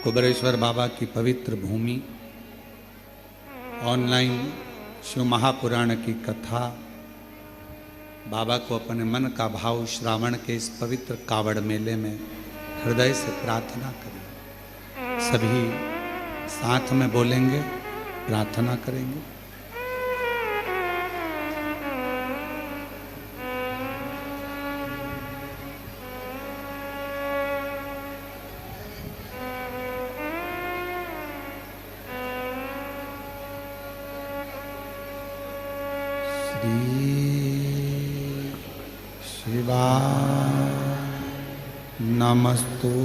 कुबेरेश्वर बाबा की पवित्र भूमि, ऑनलाइन शिव महापुराण की कथा, बाबा को अपने मन का भाव श्रावण के इस पवित्र कावड़ मेले में हृदय से प्रार्थना करें। सभी साथ में बोलेंगे, प्रार्थना करेंगे। शिवाय नमस्तुभ्यं,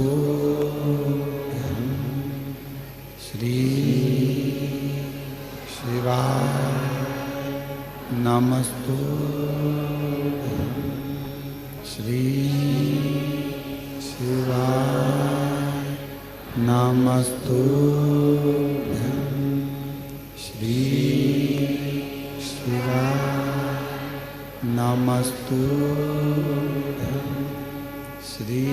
श्री शिवाय नमस्तुभ्यं, श्री शिवाय नमस्तुभ्यं, श्री शिवाय नमस्तुभ्यं, श्री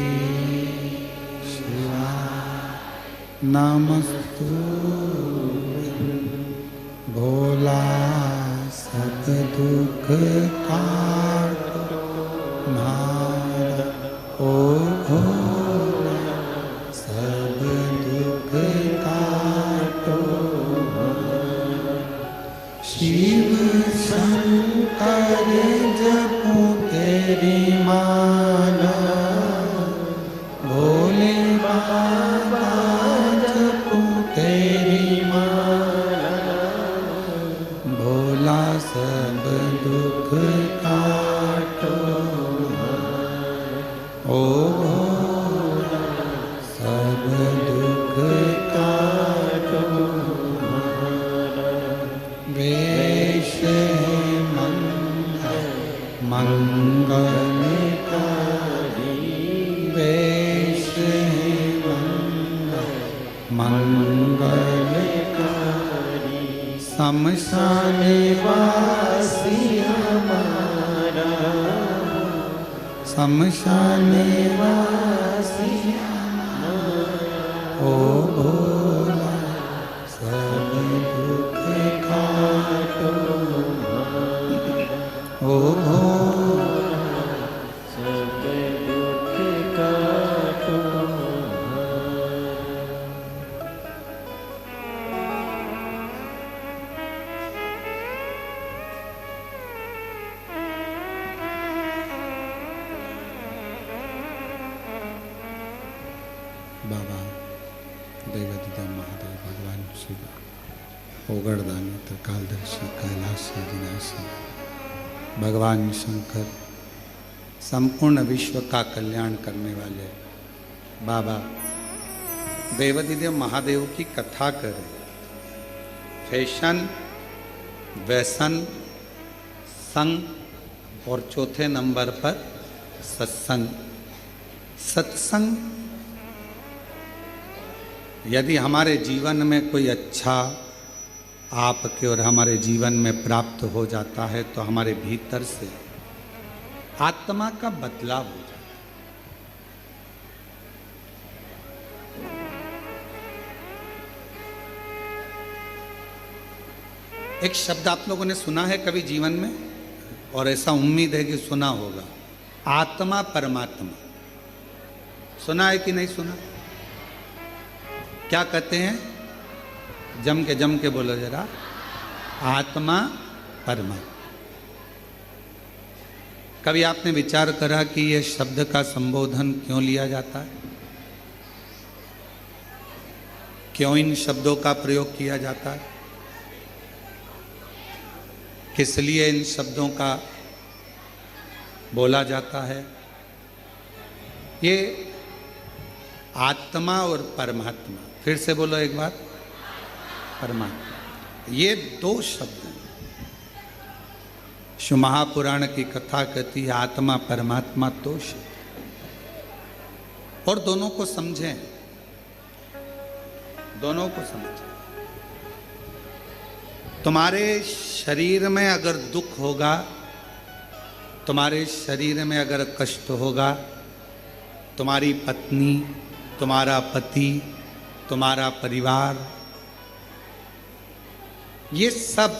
शिवाय नमस्तुभ्यं। भोला सब दुख काटो हमारा, ओ भोला सब दुख काटो। शिव शंकर जपो तेरी माला, भोले बाबा जपो तेरी माला। भोला सब दुख काटो, ओ भोला सब दुख काटो। वेश मंगलकारी, वेश मंगलकारी। शमशान वासी हमारा, शमशान वासी हमारा। ओ भोला सब दुख काटो, ओ भोला सब दुख काटो। बाबा देवादिदेव महादेव भगवान शिव, ओगड़दानी त्रिकालदर्शी कैलाशी विनाशी भगवान शंकर, संपूर्ण विश्व का कल्याण करने वाले बाबा देवादिदेव महादेव की कथा करें। फैशन, व्यसन, संग और चौथे नंबर पर सत्संग। सत्संग यदि हमारे जीवन में कोई अच्छा आपके और हमारे जीवन में प्राप्त हो जाता है तो हमारे भीतर से आत्मा का बदलाव हो जाता है। एक शब्द आप लोगों ने सुना है कभी जीवन में, और ऐसा उम्मीद है कि सुना होगा, आत्मा परमात्मा। सुना है कि नहीं सुना? क्या कहते हैं? जम के बोलो जरा, आत्मा परमात्मा। कभी आपने विचार करा कि यह शब्द का संबोधन क्यों लिया जाता है? क्यों इन शब्दों का प्रयोग किया जाता है? किस लिए इन शब्दों का बोला जाता है? ये आत्मा और परमात्मा, फिर से बोलो एक बार, परमात्मा, ये दो शब्द हैं। शिव महापुराण की कथा कहती है आत्मा परमात्मा दो शब्द, और दोनों को समझें, दोनों को समझें। तुम्हारे शरीर में अगर दुख होगा, तुम्हारे शरीर में अगर कष्ट होगा, तुम्हारी पत्नी, तुम्हारा पति, तुम्हारा परिवार, ये सब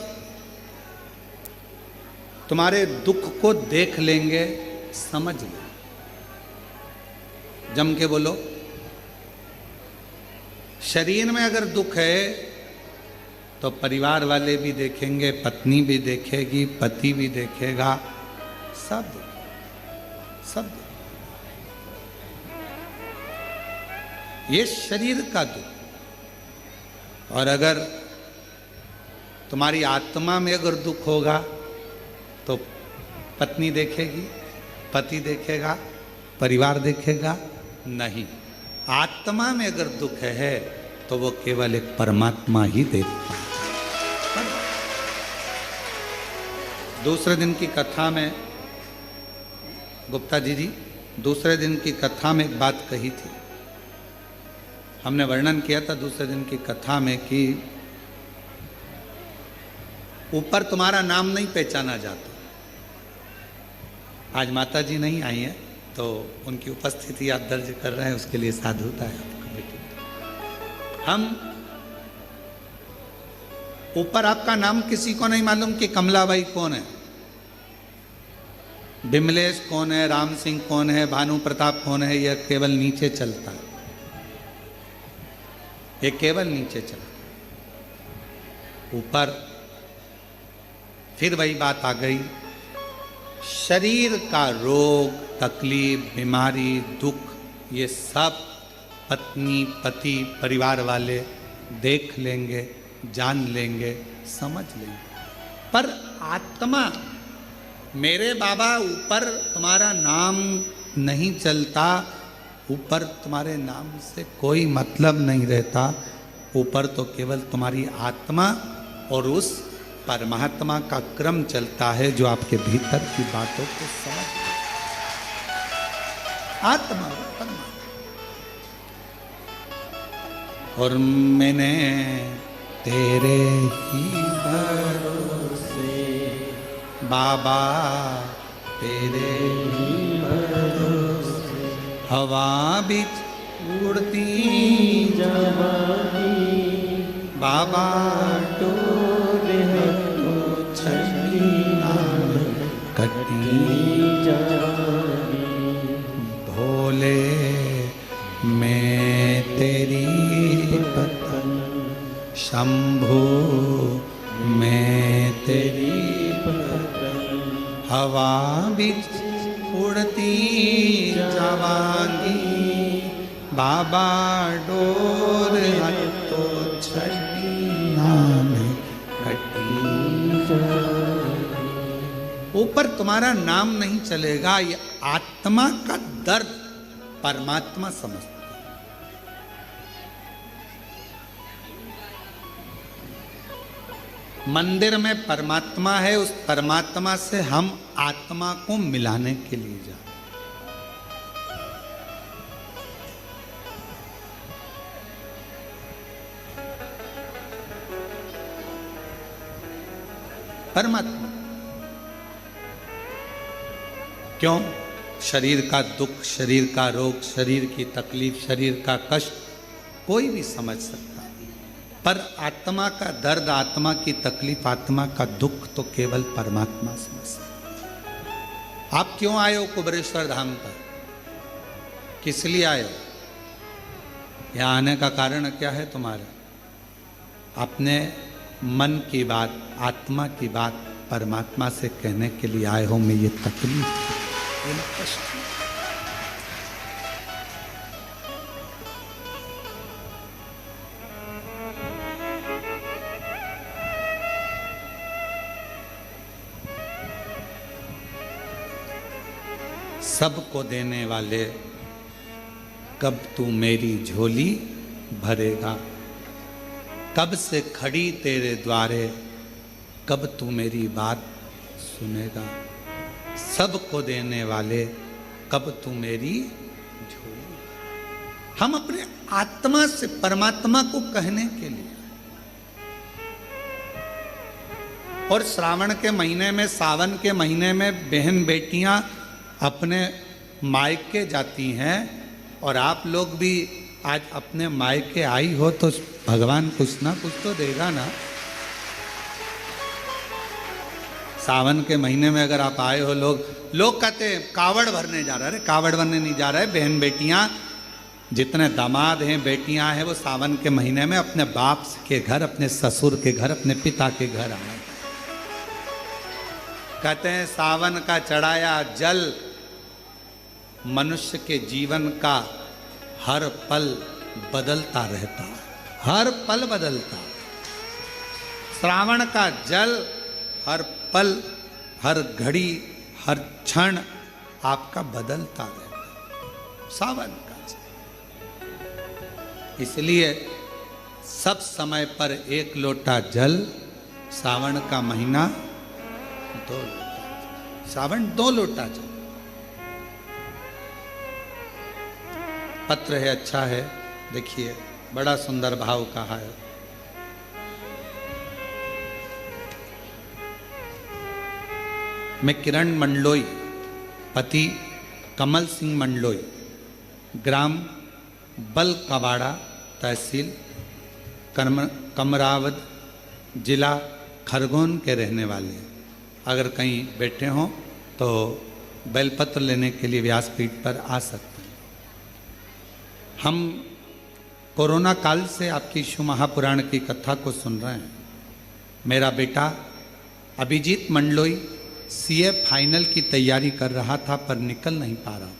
तुम्हारे दुख को देख लेंगे, समझ लेंगे। जम के बोलो। शरीर में अगर दुख है तो परिवार वाले भी देखेंगे, पत्नी भी देखेगी, पति भी देखेगा, सब सब। ये शरीर का दुख। और अगर तुम्हारी आत्मा में अगर दुख होगा तो पत्नी देखेगी, पति देखेगा, परिवार देखेगा नहीं। आत्मा में अगर दुख है तो वो केवल एक परमात्मा ही देखता है। दूसरे दिन की कथा में गुप्ता जी दूसरे दिन की कथा में एक बात कही थी। हमने वर्णन किया था दूसरे दिन की कथा में कि ऊपर तुम्हारा नाम नहीं पहचाना जाता। आज माता जी नहीं आई हैं तो उनकी उपस्थिति आप दर्ज कर रहे हैं, उसके लिए साधुता है आपका बेटी। हम ऊपर आपका नाम किसी को नहीं मालूम कि कमलाबाई कौन है, बिमलेश कौन है, राम सिंह कौन है, भानु प्रताप कौन है। यह केवल नीचे चलता है, ये केवल नीचे चलता है। ऊपर फिर वही बात आ गई, शरीर का रोग, तकलीफ, बीमारी, दुख, ये सब पत्नी, पति, परिवार वाले देख लेंगे, जान लेंगे, समझ लेंगे। पर आत्मा, मेरे बाबा ऊपर तुम्हारा नाम नहीं चलता, ऊपर तुम्हारे नाम से कोई मतलब नहीं रहता। ऊपर तो केवल तुम्हारी आत्मा और उस परमात्मा का क्रम चलता है जो आपके भीतर की बातों को समझ। आत्मा परमात्मा। और मैंने तेरे ही भरोसे बाबा, तेरे ही भरोसे हवा बिच उड़ती जवानी बाबा, डोले तो छड़ी नाम कटी जवानी। भोले मैं तेरी पतंग, शंभू मैं तेरी पतंग, हवा बिच उड़ती जवानी बाबा, डोर तो छड़ी नाम कटी। ऊपर तुम्हारा नाम नहीं चलेगा, ये आत्मा का दर्द परमात्मा समझता। मंदिर में परमात्मा है, उस परमात्मा से हम आत्मा को मिलाने के लिए जा। परमात्मा क्यों? शरीर का दुख, शरीर का रोग, शरीर की तकलीफ, शरीर का कष्ट कोई भी समझ सकता है, पर आत्मा का दर्द, आत्मा की तकलीफ, आत्मा का दुख तो केवल परमात्मा समझ सकता। आप क्यों आए हो कुबरेश्वर धाम पर? किस लिए आए हो? यहाँ आने का कारण क्या है तुम्हारा? अपने मन की बात, आत्मा की बात परमात्मा से कहने के लिए आए हो। मैं ये तकलीफ, ये कष्ट, सबको देने वाले, कब तू मेरी झोली भरेगा? कब से खड़ी तेरे द्वारे, कब तू मेरी बात सुनेगा? सबको देने वाले, कब तू मेरी झोली। हम अपने आत्मा से परमात्मा को कहने के लिए, और श्रावण के महीने में, सावन के महीने में बहन बेटियां अपने मायके जाती हैं, और आप लोग भी आज अपने मायके आई हो तो भगवान कुछ ना कुछ तो देगा ना। सावन के महीने में अगर आप आए हो, लोग कहते हैं कावड़ भरने जा रहा है। अरे कावड़ भरने नहीं जा रहा है, बहन बेटियां जितने दामाद हैं, बेटियां हैं, वो सावन के महीने में अपने बाप के घर, अपने ससुर के घर, अपने पिता के घर आए। कहते हैं सावन का चढ़ाया जल मनुष्य के जीवन का हर पल बदलता रहता, हर पल बदलता। श्रावण का जल हर पल, हर घड़ी, हर क्षण आपका बदलता रहता, सावन का जल। इसलिए सब समय पर एक लोटा जल, सावन का महीना 2 लोटा, सावन 2 लोटा जल। पत्र है, अच्छा है, देखिए बड़ा सुंदर भाव कहा है। मैं किरण मंडलोई, पति कमल सिंह मंडलोई, ग्राम बल कबाड़ा, तहसील कमरावद, जिला खरगोन के रहने वाले हैं। अगर कहीं बैठे हों तो बेलपत्र लेने के लिए व्यासपीठ पर आ सकते हैं। हम कोरोना काल से आपकी शिव महापुराण की कथा को सुन रहे हैं। मेरा बेटा अभिजीत मंडलोई सीए फाइनल की तैयारी कर रहा था पर निकल नहीं पा रहा था।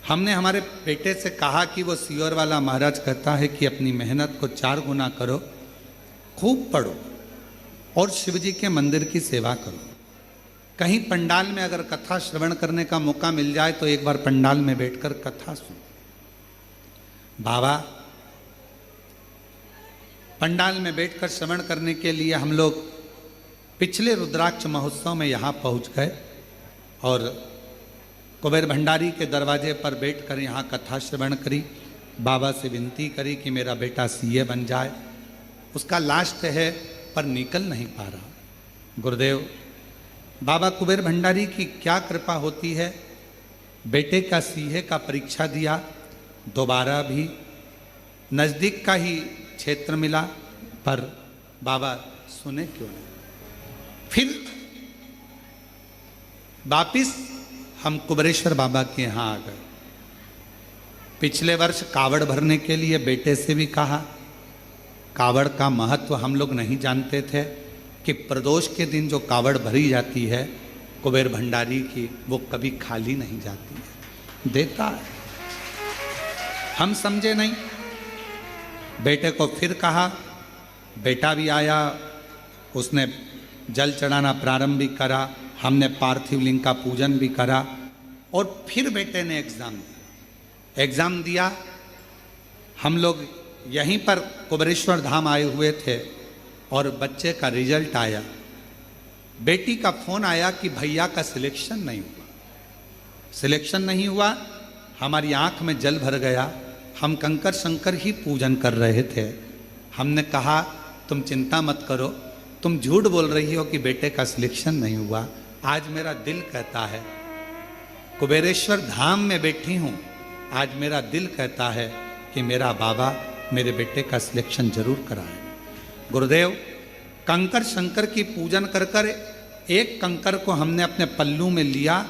हमने हमारे बेटे से कहा कि वो सीओर वाला महाराज कहता है कि अपनी मेहनत को 4 गुना करो, खूब पढ़ो और शिव जी के मंदिर की सेवा करो। कहीं पंडाल में अगर कथा श्रवण करने का मौका मिल जाए तो एक बार पंडाल में बैठकर कथा सुनो। बाबा पंडाल में बैठकर श्रवण करने के लिए हम लोग पिछले रुद्राक्ष महोत्सव में यहाँ पहुँच गए और कुबेर भंडारी के दरवाजे पर बैठकर यहाँ कथा श्रवण करी। बाबा से विनती करी कि मेरा बेटा सीए बन जाए। उसका लास्ट है पर निकल नहीं पा रहा। गुरुदेव बाबा कुबेर भंडारी की क्या कृपा होती है, बेटे का सीए का परीक्षा दिया, दोबारा भी नज़दीक का ही क्षेत्र मिला, पर बाबा सुने क्यों नहीं। फिर वापिस हम कुबेरेश्वर बाबा के यहाँ आ गए। पिछले वर्ष कावड़ भरने के लिए बेटे से भी कहा। कावड़ का महत्व हम लोग नहीं जानते थे कि प्रदोष के दिन जो कावड़ भरी जाती है कुबेर भंडारी की, वो कभी खाली नहीं जाती है, देता है। हम समझे नहीं। बेटे को फिर कहा, बेटा भी आया, उसने जल चढ़ाना प्रारंभ भी करा, हमने पार्थिव लिंग का पूजन भी करा और फिर बेटे ने एग्ज़ाम दिया। हम लोग यहीं पर कुबेरेश्वर धाम आए हुए थे और बच्चे का रिजल्ट आया। बेटी का फ़ोन आया कि भैया का सिलेक्शन नहीं हुआ। सिलेक्शन नहीं हुआ, हमारी आँख में जल भर गया। हम कंकर शंकर ही पूजन कर रहे थे। हमने कहा तुम चिंता मत करो, तुम झूठ बोल रही हो कि बेटे का सिलेक्शन नहीं हुआ। आज मेरा दिल कहता है, कुबेरेश्वर धाम में बैठी हूँ, आज मेरा दिल कहता है कि मेरा बाबा मेरे बेटे का सिलेक्शन जरूर कराए। गुरुदेव कंकर शंकर की पूजन कर कर एक कंकर को हमने अपने पल्लू में लिया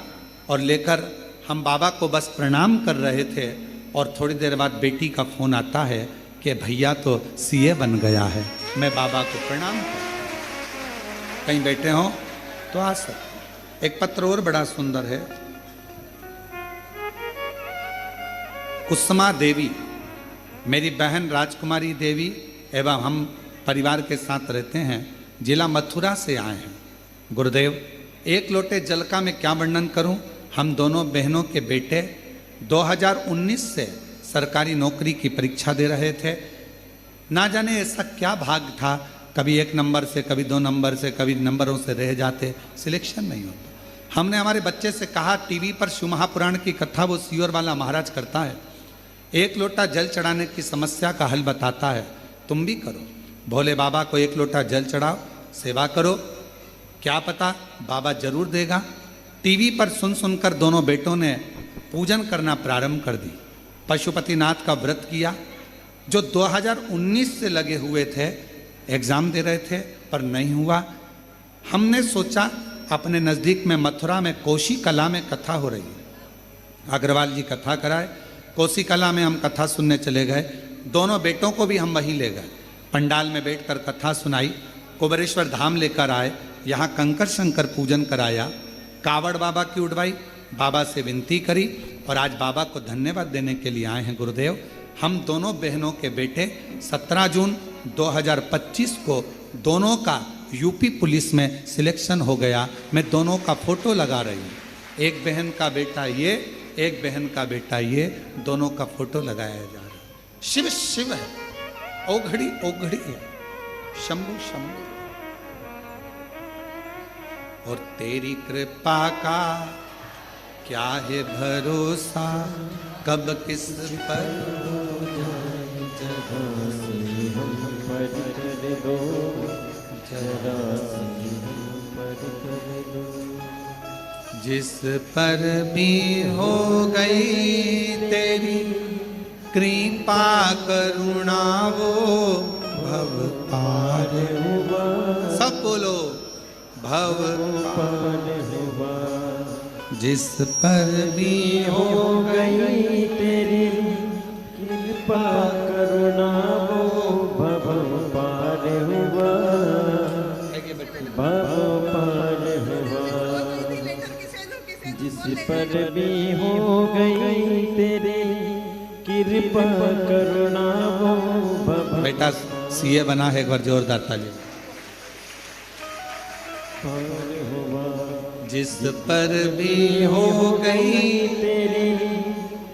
और लेकर हम बाबा को बस प्रणाम कर रहे थे और थोड़ी देर बाद बेटी का फ़ोन आता है कि भैया तो सीए बन गया है। मैं बाबा को प्रणाम कर, कहीं बैठे हो तो आ सकते। एक पत्र और बड़ा सुंदर है। कुसुमा देवी, मेरी बहन राजकुमारी देवी एवं हम परिवार के साथ रहते हैं, जिला मथुरा से आए हैं। गुरुदेव एक लोटे जल का मैं क्या वर्णन करूं। हम दोनों बहनों के बेटे 2019 से सरकारी नौकरी की परीक्षा दे रहे थे। ना जाने ऐसा क्या भाग था, कभी 1 नंबर से, कभी 2 नंबर से, कभी नंबरों से रह जाते, सिलेक्शन नहीं होता। हमने हमारे बच्चे से कहा टीवी पर शिव महापुराण की कथा वो सीओर वाला महाराज करता है, 1 लोटा जल चढ़ाने की समस्या का हल बताता है, तुम भी करो। भोले बाबा को 1 लोटा जल चढ़ाओ, सेवा करो, क्या पता बाबा जरूर देगा। टीवी पर सुन सुनकर दोनों बेटों ने पूजन करना प्रारंभ कर दी। पशुपतिनाथ का व्रत किया, जो 2019 से लगे हुए थे, एग्जाम दे रहे थे पर नहीं हुआ। हमने सोचा अपने नज़दीक में मथुरा में कोसी कला में कथा हो रही है, अग्रवाल जी कथा कराए। कोसी कला में हम कथा सुनने चले गए, दोनों बेटों को भी हम वहीं ले गए, पंडाल में बैठकर कथा सुनाई, कुबेरेश्वर धाम लेकर आए, यहाँ कंकर शंकर पूजन कराया, कावड़ बाबा की उड़वाई, बाबा से विनती करी और आज बाबा को धन्यवाद देने के लिए आए हैं गुरुदेव। हम दोनों बहनों के बेटे 17 जून 2025 को दोनों का यूपी पुलिस में सिलेक्शन हो गया। मैं दोनों का फोटो लगा रही हूँ, एक बहन का बेटा ये, एक बहन का बेटा ये, दोनों का फोटो लगाया जा रहा है। शिव शिव है, ओघड़ी ओघड़ी है, शंभु शंभु। और तेरी कृपा का क्या है भरोसा, कब किस पर जिस पर भी हो गई तेरी कृपा करुणा वो भव पार हुआ। सब बोलो भव पार हुआ। जिस पर भी हो गई तेरी कृपा करुणा वो भव पार हुआ, भव पार हुआ। जिस पर भी हो गई तेरी कृपा करुणा वो भव। बेटा सीए बना है, एक बार जोरदार ताली। जिस पर भी हो गई तेरी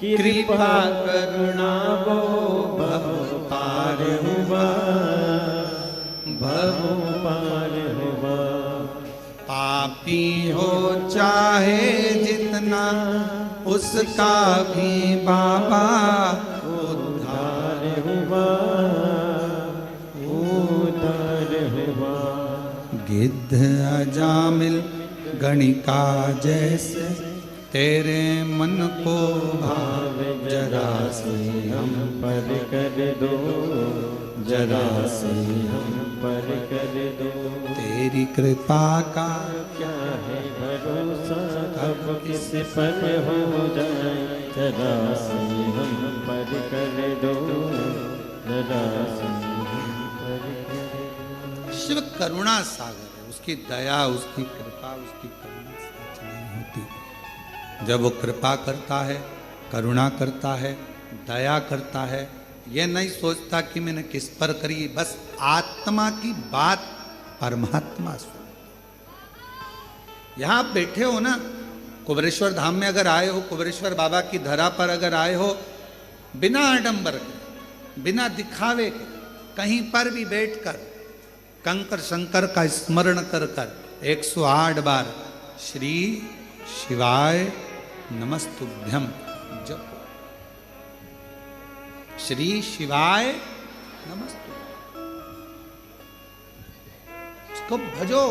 कृपा करुणा वो भव पार हुआ, भव पार हुआ। पापी हो चाहे जितना उसका भी बाबा उद्धार हुआ, उद्धार हुआ। गिद्ध अजामिल गणिका जैसे तेरे मन को भाव, जरा से हम पर कर दो, जरा से हम पर कर दो। तेरी कृपा का क्या है भरोसा, कब किस पर हो जाए, जरा से हम पर कर दो, जरा से हम पर कर दो। शिव करुणा सागर है, उसकी दया, उसकी कृपा, उसकी करुणा सच नहीं होती। जब वो कृपा करता है, करुणा करता है, दया करता है, ये नहीं सोचता कि मैंने किस पर करी, बस आत्मा की बात परमात्मा सुन। यहां आप बैठे हो ना, कुबेरेश्वर धाम में अगर आए हो, कुबेरेश्वर बाबा की धरा पर अगर आए हो, बिना आडंबर के, बिना दिखावे के, कहीं पर भी बैठकर कंकर शंकर का स्मरण कर कर 108 बार श्री शिवाय नमस्तुभ्यम जपो। श्री शिवाय नमस्तुभ्यम, उसको भजो।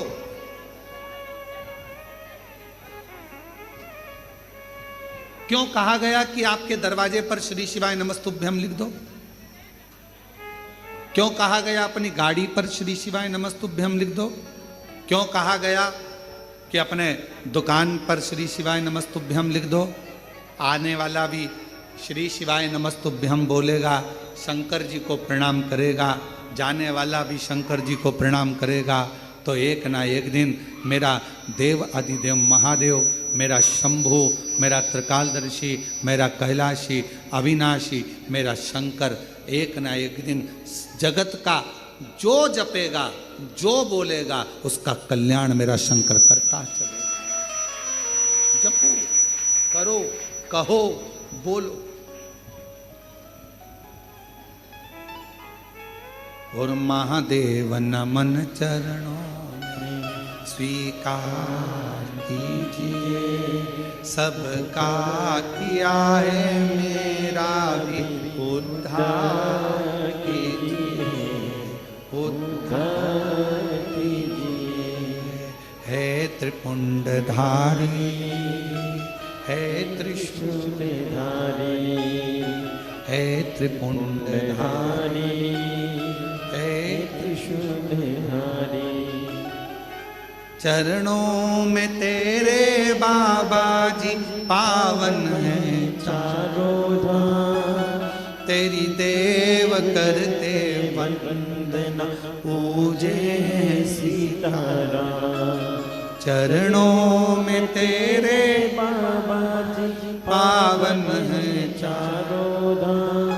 क्यों कहा गया कि आपके दरवाजे पर श्री शिवाय नमस्तुभ्यम लिख दो? क्यों कहा गया अपनी गाड़ी पर श्री शिवाय नमस्तुभ्यम लिख दो? क्यों कहा गया कि अपने दुकान पर श्री शिवाय नमस्तुभ्यम लिख दो? आने वाला भी श्री शिवाय नमस्तुभ्यम बोलेगा, शंकर जी को प्रणाम करेगा, जाने वाला भी शंकर जी को प्रणाम करेगा। तो एक ना एक दिन मेरा देव अधिदेव महादेव, मेरा शंभु, मेरा त्रिकालदर्शी, मेरा कैलाशी, अविनाशी, मेरा शंकर, एक ना एक दिन जगत का जो जपेगा, जो बोलेगा, उसका कल्याण मेरा शंकर करता चलेगा। जपो, करो, कहो, बोलो। और महादेव नमन चरणों में स्वीकार कीजिए, सबका किया है मेरा भी उद्धार कीजिए, उद्धार कीजिए। है त्रिपुंडधारी, है त्रिशूलधारी, हे त्रिपुंडधारी, हे त्रिशूलधारी। चरणों में तेरे बाबा जी पावन है चारों धाम, तेरी देव करते वंदना पूजे सीताराम। चरणों में तेरे बाबा जी पावन है चारों धाम,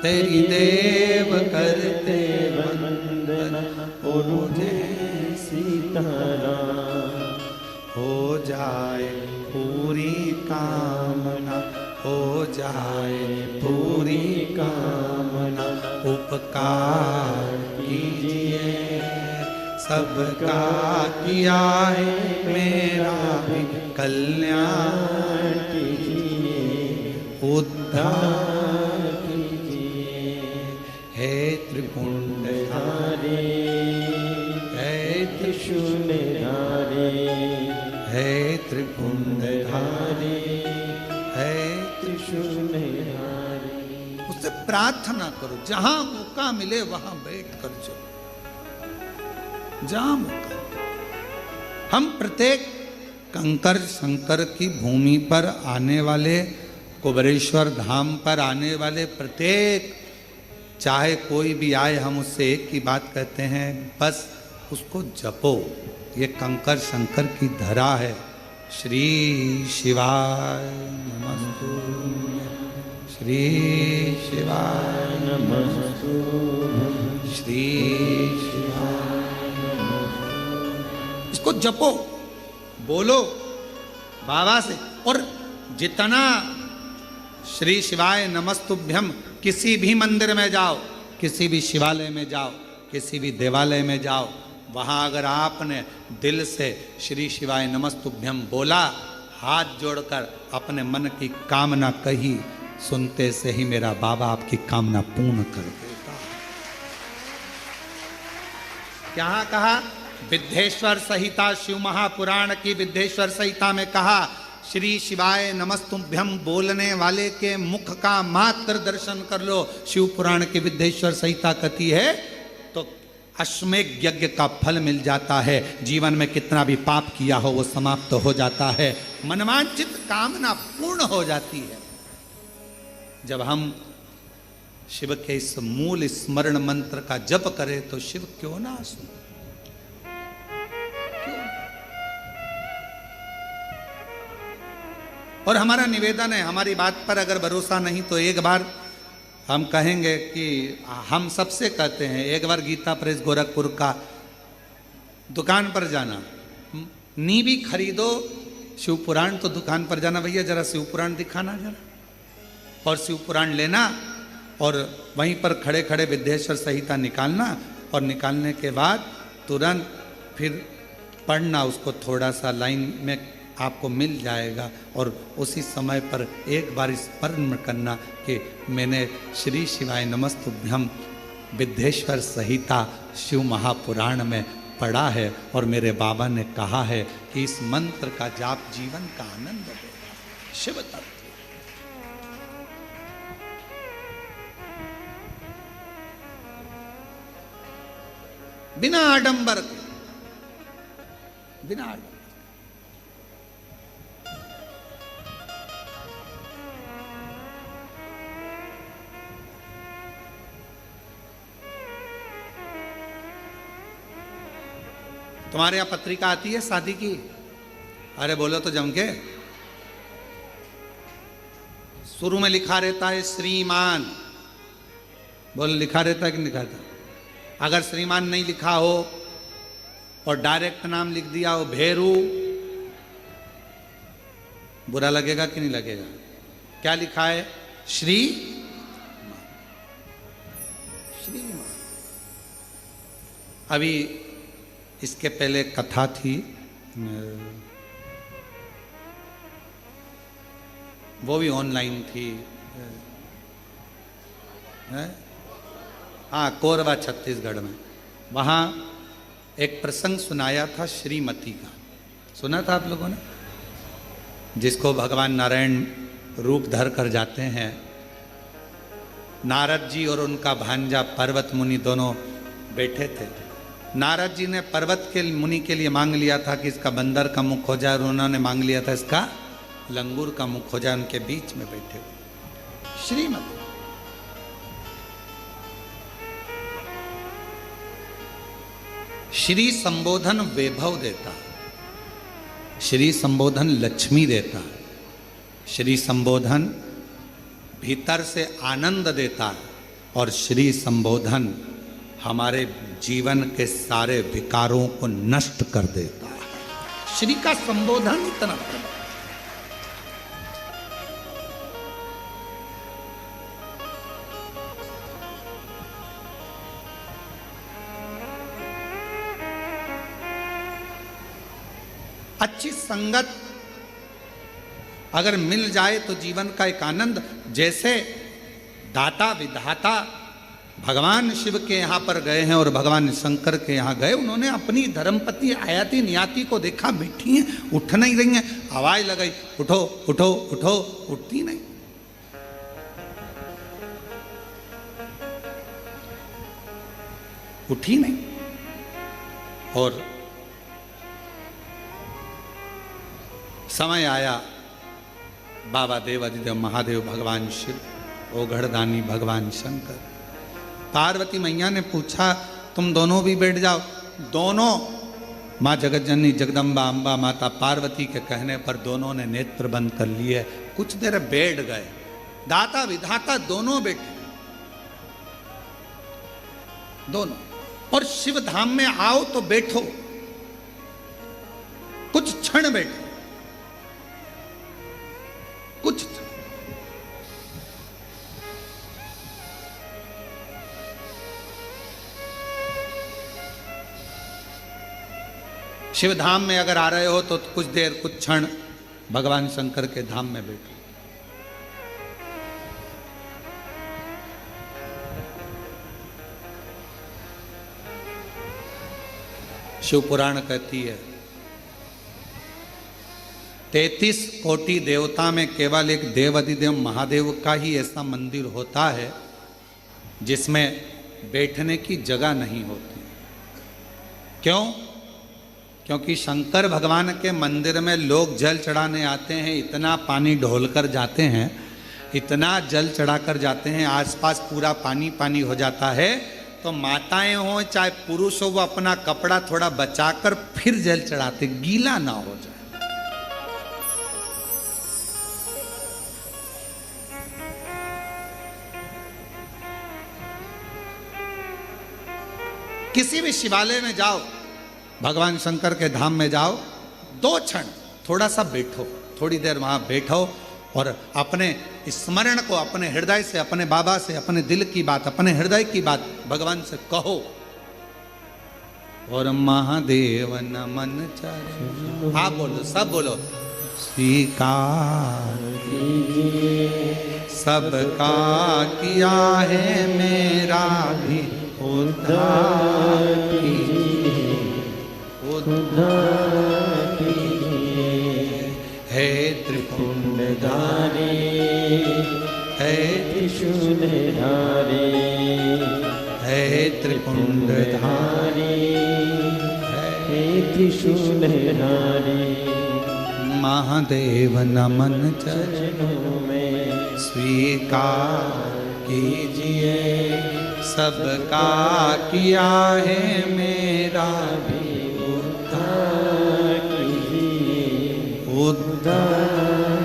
तेरी देव करते वंदना पूजे सीताराम। हो जाए पूरी कामना, हो जाए पूरी कामना, उपकार कीजिए सबका किया है मेरा भी कल्याण कीजिए, उद्धार कीजिए। हे त्रिपुंडधारी, हे त्रिशूलधारी, हे त्रिपुंडधारी, हे त्रिशूलधारी। उससे प्रार्थना करो, जहां मौका मिले वहां बैठ कर चलो, जहां मौका। हम प्रत्येक कंकर शंकर की भूमि पर आने वाले, कुबेरेश्वर धाम पर आने वाले प्रत्येक, चाहे कोई भी आए, हम उससे एक ही बात कहते हैं, बस उसको जपो। ये कंकर शंकर की धरा है। श्री शिवाय नमस्तु, श्री शिवाय नमस्तु, श्री शिवाय। इसको जपो, बोलो बाबा से। और जितना श्री शिवाय नमस्तुभ्यम, किसी भी मंदिर में जाओ, किसी भी शिवालय में जाओ, किसी भी देवालय में जाओ, वहां अगर आपने दिल से श्री शिवाय नमस्तुभ्यम बोला, हाथ जोड़कर अपने मन की कामना कही, सुनते से ही मेरा बाबा आपकी कामना पूर्ण कर देगा। क्या कहा? विद्धेश्वर संहिता, शिव महापुराण की विद्धेश्वर संहिता में कहा, श्री शिवाय नमस्तुभ्यम बोलने वाले के मुख का मात्र दर्शन कर लो। शिव पुराण की विद्धेश्वर संहिता कहती है तो अश्वमेध यज्ञ का फल मिल जाता है। जीवन में कितना भी पाप किया हो वो समाप्त हो जाता है, मनवांछित कामना पूर्ण हो जाती है। जब हम शिव के इस मूल स्मरण मंत्र का जप करें तो शिव क्यों ना सुने। और हमारा निवेदन है, हमारी बात पर अगर भरोसा नहीं तो एक बार हम कहेंगे कि हम सबसे कहते हैं, एक बार गीता प्रेस गोरखपुर का दुकान पर जाना, नीबी खरीदो शिव पुराण, तो दुकान पर जाना, भैया जरा शिव पुराण दिखाना जरा, और शिव पुराण लेना और वहीं पर खड़े खड़े विद्धेश्वर संहिता निकालना, और निकालने के बाद तुरंत फिर पढ़ना उसको, थोड़ा सा लाइन में आपको मिल जाएगा। और उसी समय पर एक बार स्मरण करना कि मैंने श्री शिवाय नमस्तुभ्यम विद्धेश्वर संहिता शिव महापुराण में पढ़ा है और मेरे बाबा ने कहा है कि इस मंत्र का जाप जीवन का आनंद देगा। शिव तत्व बिना आडंबर के, बिना आडंबर। तुम्हारे यहाँ पत्रिका आती है शादी की? अरे बोलो तो जम के। शुरू में लिखा रहता है श्रीमान, बोलो लिखा रहता है कि नहीं लिखा रहता? अगर श्रीमान नहीं लिखा हो और डायरेक्ट नाम लिख दिया हो भेरू, बुरा लगेगा कि नहीं लगेगा? क्या लिखा है? श्री श्रीमान। अभी इसके पहले कथा थी, वो भी ऑनलाइन थी, हाँ, कोरबा छत्तीसगढ़ में। वहाँ एक प्रसंग सुनाया था श्रीमती का, सुना था आप लोगों ने? जिसको भगवान नारायण रूप धर कर जाते हैं नारद जी और उनका भांजा पर्वत मुनि दोनों बैठे थे। नारद जी ने पर्वत के मुनि के लिए मांग लिया था कि इसका बंदर का मुख हो जाए, और उन्होंने मांग लिया था इसका लंगूर का मुख हो जाए। उनके बीच में बैठे हुए श्रीमती श्री संबोधन वैभव देता, श्री संबोधन लक्ष्मी देता, श्री संबोधन भीतर से आनंद देता, और श्री संबोधन हमारे जीवन के सारे विकारों को नष्ट कर देता है। श्री का संबोधन इतना प्रबल। अच्छी संगत अगर मिल जाए तो जीवन का एक आनंद, जैसे दाता विधाता भगवान शिव के यहाँ पर गए हैं और भगवान शंकर के यहाँ गए, उन्होंने अपनी धर्मपत्नी आयाति नियाति को देखा, बैठी हैं, उठ नहीं रही हैं, आवाज लगाई उठो उठो उठो, उठती नहीं। उठी नहीं। और समय आया, बाबा देव अधिदेव महादेव भगवान शिव, ओघड़दानी भगवान शंकर, पार्वती मैया ने पूछा तुम दोनों भी बैठ जाओ। दोनों माँ जगतजननी जगदम्बा अम्बा माता पार्वती के कहने पर दोनों ने नेत्र बंद कर लिए, कुछ देर बैठ गए। दाता विधाता दोनों बैठे, दोनों। और शिव धाम में आओ तो बैठो, कुछ क्षण बैठो, कुछ शिव धाम में अगर आ रहे हो तो कुछ देर कुछ क्षण भगवान शंकर के धाम में बैठो। शिव पुराण कहती है 33 कोटि देवता में केवल एक देव अधिदेव महादेव का ही ऐसा मंदिर होता है जिसमें बैठने की जगह नहीं होती। क्यों? क्योंकि शंकर भगवान के मंदिर में लोग जल चढ़ाने आते हैं, इतना पानी ढोल कर जाते हैं, इतना जल चढ़ाकर जाते हैं, आसपास पूरा पानी पानी हो जाता है। तो माताएं हो चाहे पुरुष हो, वो अपना कपड़ा थोड़ा बचाकर फिर जल चढ़ाते, गीला ना हो जाए। किसी भी शिवालय में जाओ, भगवान शंकर के धाम में जाओ, 2 क्षण थोड़ा सा बैठो, थोड़ी देर वहां बैठो और अपने स्मरण को अपने हृदय से, अपने बाबा से, अपने दिल की बात, अपने हृदय की बात भगवान से कहो। और महादेव नमन चरण, आप बोलो, सब बोलो, स्वीकार सबका किया है मेरा भी उद्धार कीजिए, उद्धार कीजिए। है त्रिपुंडधारी, है त्रिशूलधारी, है त्रिपुंडधारी, है त्रिशूलधारी। महादेव नमन चरणों में स्वीकार कीजिए, सबका किया है मेरा भी उद्धार कीजिए, उद्धार।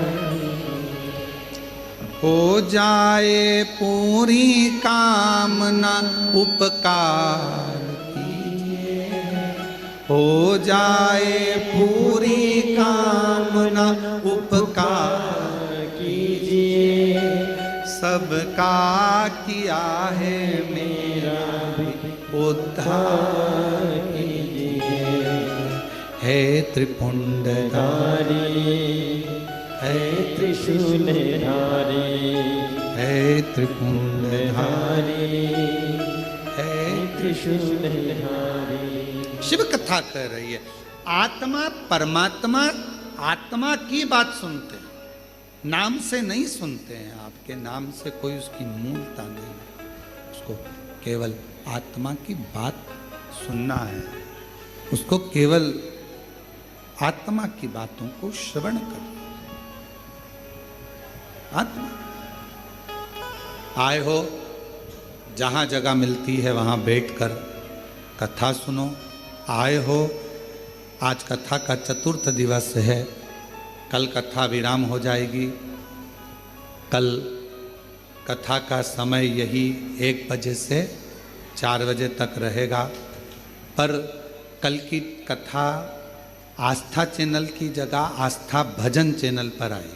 हो जाए पूरी कामना उपकार कीजिए, हो जाए पूरी कामना उपकार कीजिए, सबका किया है मेरा भी उद्धार कीजिए। है त्रिपुंडधारी, है त्रिशूलधारी, है त्रिपुंडधारी, है त्रिशूलधारी। शिव कथा कह रही है, आत्मा परमात्मा, आत्मा की बात सुनते हैं, नाम से नहीं सुनते हैं। आपके नाम से कोई उसकी मूलता नहीं। उसको केवल आत्मा की बात सुनना है, उसको केवल आत्मा की बातों को श्रवण कर। आत्मा आए हो, जहां जगह मिलती है वहां बैठकर कथा सुनो। आए हो, आज कथा का चतुर्थ दिवस है, कल कथा विराम हो जाएगी। कल कथा का समय यही 1 बजे से 4 बजे तक रहेगा, पर कल की कथा आस्था चैनल की जगह आस्था भजन चैनल पर आए।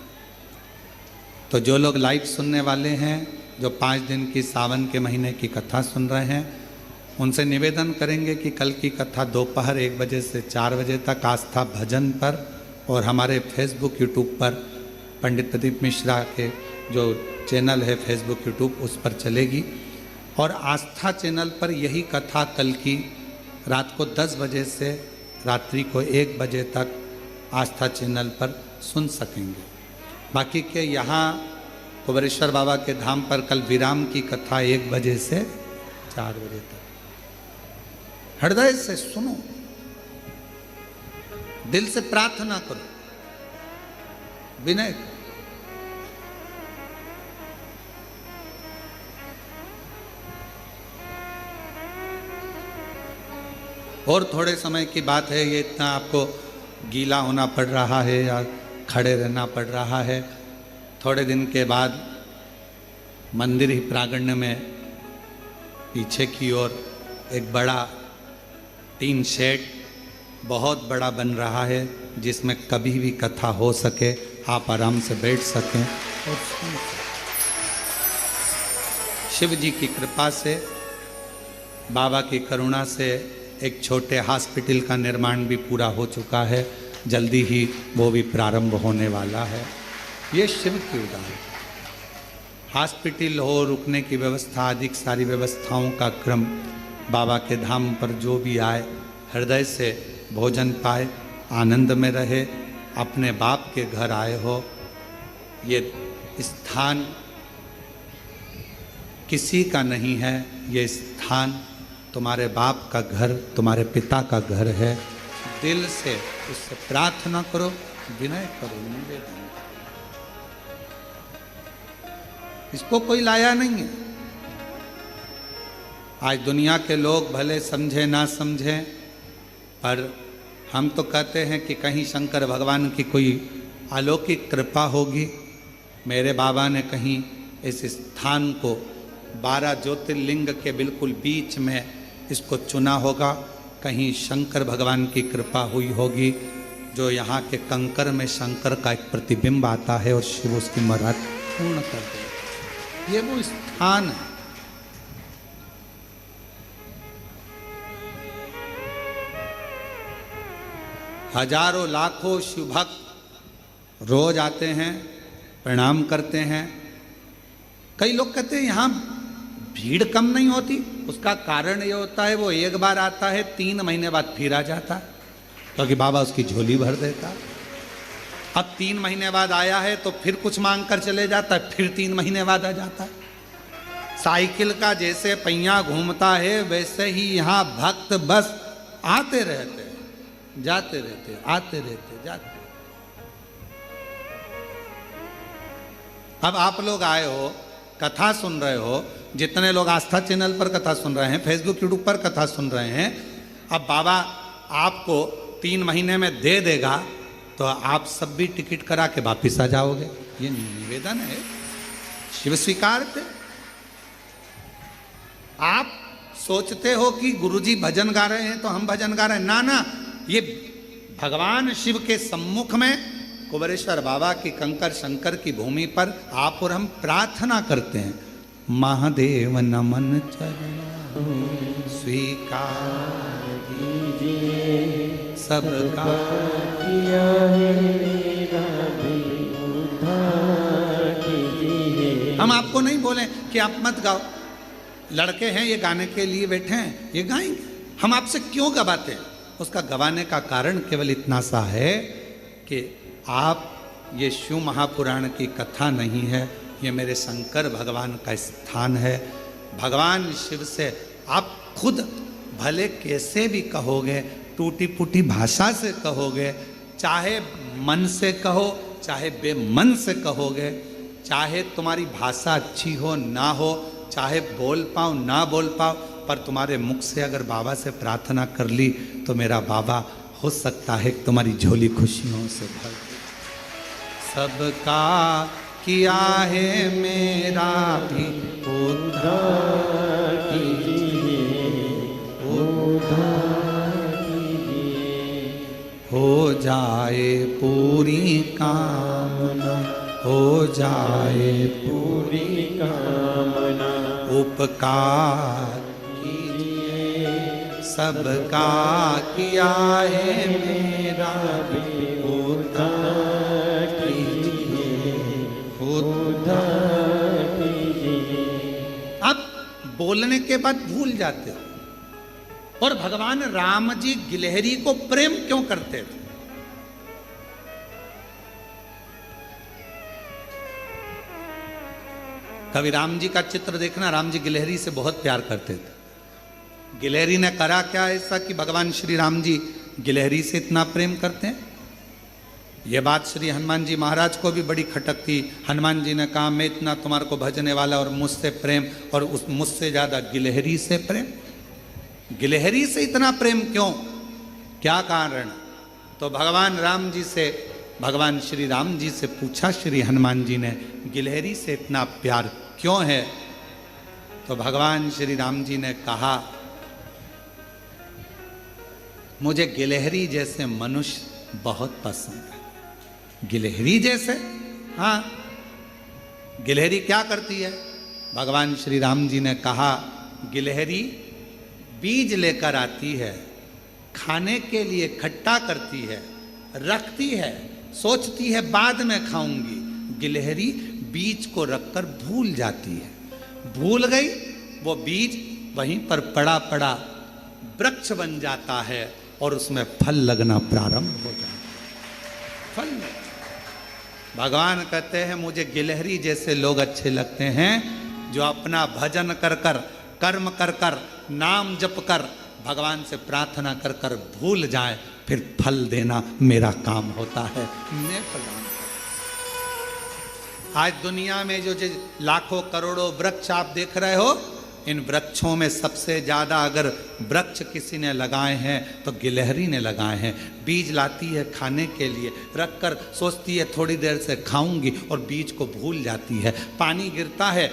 तो जो लोग लाइव सुनने वाले हैं, जो 5 दिन की सावन के महीने की कथा सुन रहे हैं, उनसे निवेदन करेंगे कि कल की कथा दोपहर 1 बजे से 4 बजे तक आस्था भजन पर और हमारे फेसबुक यूट्यूब पर पंडित प्रदीप मिश्रा के जो चैनल है फेसबुक यूट्यूब उस पर चलेगी। और आस्था चैनल पर यही कथा कल की रात को 10 बजे से रात्रि को 1 बजे तक आस्था चैनल पर सुन सकेंगे। बाकी के यहाँ कुबेरेश्वर बाबा के धाम पर कल विराम की कथा 1 बजे से 4 बजे तक। हृदय से सुनो, दिल से प्रार्थना करो, विनय करो। और थोड़े समय की बात है, ये इतना आपको गीला होना पड़ रहा है या खड़े रहना पड़ रहा है। थोड़े दिन के बाद मंदिर ही प्रांगण में पीछे की ओर एक बड़ा टीन शेड बहुत बड़ा बन रहा है, जिसमें कभी भी कथा हो सके, आप आराम से बैठ सकें और सुन सकें। शिव जी की कृपा से, बाबा की करुणा से एक छोटे हॉस्पिटल का निर्माण भी पूरा हो चुका है, जल्दी ही वो भी प्रारंभ होने वाला है। ये शिव की उदाहरण। हॉस्पिटल हो, रुकने की व्यवस्था, अधिक सारी व्यवस्थाओं का क्रम, बाबा के धाम पर जो भी आए हृदय से भोजन पाए, आनंद में रहे। अपने बाप के घर आए हो, ये स्थान किसी का नहीं है, ये स्थान तुम्हारे बाप का घर, तुम्हारे पिता का घर है। दिल से उससे प्रार्थना करो, विनय करो, निवेदन करो। इसको कोई लाया नहीं है। आज दुनिया के लोग भले समझे ना समझे, पर हम तो कहते हैं कि कहीं शंकर भगवान की कोई अलौकिक कृपा होगी। मेरे बाबा ने कहीं इस स्थान को 12 ज्योतिर्लिंग के बिल्कुल बीच में इसको चुना होगा। कहीं शंकर भगवान की कृपा हुई होगी, जो यहाँ के कंकर में शंकर का एक प्रतिबिंब आता है और शिव उसकी मराद पूर्ण कर दे। ये वो स्थान है। हजारों लाखों शिव भक्त रोज आते हैं, प्रणाम करते हैं। कई लोग कहते हैं यहाँ भीड़ कम नहीं होती। उसका कारण ये होता है, वो एक बार आता है, 3 महीने बाद फिर आ जाता है, क्योंकि बाबा उसकी झोली भर देता है। अब 3 महीने बाद आया है तो फिर कुछ मांग कर चले जाता है, फिर 3 महीने बाद आ जाता है। साइकिल का जैसे पहिया घूमता है, वैसे ही यहाँ भक्त बस आते रहते हैं, जाते रहते हैं, आते रहते हैं, जाते। अब आप लोग आए हो, कथा सुन रहे हो, जितने लोग आस्था चैनल पर कथा सुन रहे हैं, फेसबुक यूट्यूब पर कथा सुन रहे हैं, अब बाबा आपको 3 महीने में दे देगा तो आप सब भी टिकट करा के वापिस आ जाओगे। ये निवेदन है, शिव स्वीकारते। आप सोचते हो कि गुरुजी भजन गा रहे हैं तो हम भजन गा रहे हैं, ना ना, ये भगवान शिव के सम्मुख में कुबेरेश्वर बाबा की कंकर शंकर की भूमि पर आप और हम प्रार्थना करते हैं। महादेव नमन चरण स्वीकार कीजिए, सबका किया है मेरा भी उद्धार कीजिए। हम आपको नहीं बोले कि आप मत गाओ, लड़के हैं ये गाने के लिए बैठे हैं, ये गाएंगे। हम आपसे क्यों गवाते हैं? उसका गवाने का कारण केवल इतना सा है कि आप, ये शिव महापुराण की कथा नहीं है, ये मेरे शंकर भगवान का स्थान है। भगवान शिव से आप खुद भले कैसे भी कहोगे, टूटी फूटी भाषा से कहोगे, चाहे मन से कहो चाहे बेमन से कहोगे, चाहे तुम्हारी भाषा अच्छी हो ना हो, चाहे बोल पाओ ना बोल पाओ, पर तुम्हारे मुख से अगर बाबा से प्रार्थना कर ली तो मेरा बाबा हो सकता है तुम्हारी झोली खुशियों से भर दे। सबका किया है मेरा भी उद्धार कीजिए, उद्धार कीजिए। हो जाए पूरी कामना, हो जाए पूरी कामना, उपकार कीजिए, सबका किया है मेरा भी उद्धार कीजिए, उद्धार कीजिए। अब बोलने के बाद भूल जाते हो। और भगवान राम जी गिलहरी को प्रेम क्यों करते थे? कभी राम जी का चित्र देखना, राम जी गिलहरी से बहुत प्यार करते थे। गिलहरी ने करा क्या ऐसा कि भगवान श्री राम जी गिलहरी से इतना प्रेम करते हैं? यह बात श्री हनुमान जी महाराज को भी बड़ी खटकती। हनुमान जी ने कहा, मैं इतना तुम्हारे को भजने वाला और मुझसे प्रेम, और उस मुझसे ज्यादा गिलहरी से प्रेम। गिलहरी से इतना प्रेम क्यों, क्या कारण? तो भगवान राम जी से, भगवान श्री राम जी से पूछा श्री हनुमान जी ने, गिलहरी से इतना प्यार क्यों है? तो भगवान श्री राम जी ने कहा, मुझे गिलहरी जैसे मनुष्य बहुत पसंद है। गिलहरी जैसे? हाँ। गिलहरी क्या करती है? भगवान श्री राम जी ने कहा, गिलहरी बीज लेकर आती है, खाने के लिए खट्टा करती है, रखती है, सोचती है बाद में खाऊंगी। गिलहरी बीज को रखकर भूल जाती है। भूल गई, वो बीज वहीं पर पड़ा पड़ा वृक्ष बन जाता है और उसमें फल लगना प्रारंभ हो जाता है। फल में भगवान कहते हैं, मुझे गिलहरी जैसे लोग अच्छे लगते हैं जो अपना भजन कर कर, कर्म कर कर, नाम जप कर, भगवान से प्रार्थना कर कर भूल जाए, फिर फल देना मेरा काम होता है। मैं प्रदान करता। आज दुनिया में जो लाखों करोड़ों वृक्ष आप देख रहे हो, इन वृक्षों में सबसे ज्यादा अगर वृक्ष किसी ने लगाए हैं तो गिलहरी ने लगाए हैं। बीज लाती है खाने के लिए, रखकर सोचती है थोड़ी देर से खाऊंगी और बीज को भूल जाती है। पानी गिरता है,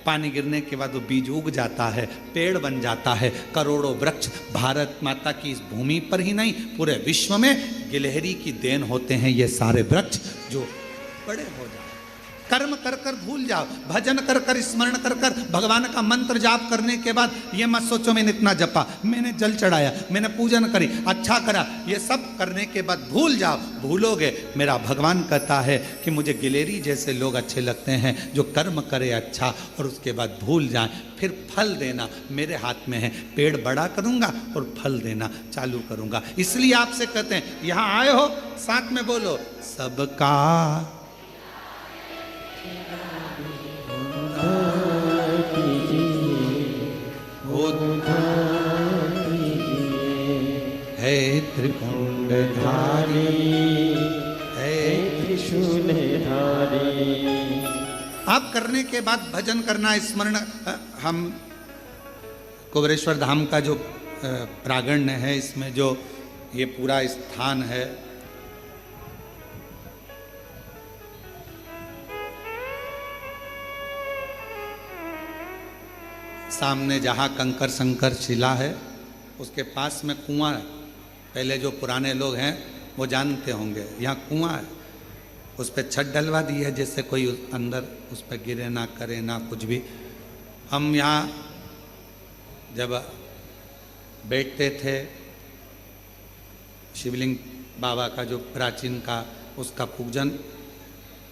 पानी गिरने के बाद वो बीज उग जाता है, पेड़ बन जाता है। करोड़ों वृक्ष भारत माता की इस भूमि पर ही नहीं, पूरे विश्व में गिलहरी की देन होते हैं ये सारे वृक्ष जो बड़े हो जाए। कर्म कर कर भूल जाओ, भजन कर कर, स्मरण कर कर, भगवान का मंत्र जाप करने के बाद ये मत सोचो मैंने इतना जपा, मैंने जल चढ़ाया, मैंने पूजन करी, अच्छा करा, ये सब करने के बाद भूल जाओ। भूलोगे, मेरा भगवान कहता है कि मुझे गिलहरी जैसे लोग अच्छे लगते हैं जो कर्म करे अच्छा और उसके बाद भूल जाए, फिर फल देना मेरे हाथ में है। पेड़ बड़ा करूंगा और फल देना चालू करूंगा। इसलिए आपसे कहते हैं, यहां आए हो, साथ में बोलो, सबका है त्रिपुंडधारी, है त्रिशूलधारी। आप करने के बाद भजन करना, स्मरण। हम कुबेरेश्वर धाम का जो प्रांगण है, इसमें जो ये पूरा स्थान है, सामने जहाँ कंकर शंकर शिला है उसके पास में कुआं है। पहले जो पुराने लोग हैं वो जानते होंगे, यहाँ कुआं है, उस पर छत डलवा दी है जैसे कोई अंदर उस पर गिरे ना करे ना कुछ भी। हम यहाँ जब बैठते थे, शिवलिंग बाबा का जो प्राचीन का, उसका पूजन,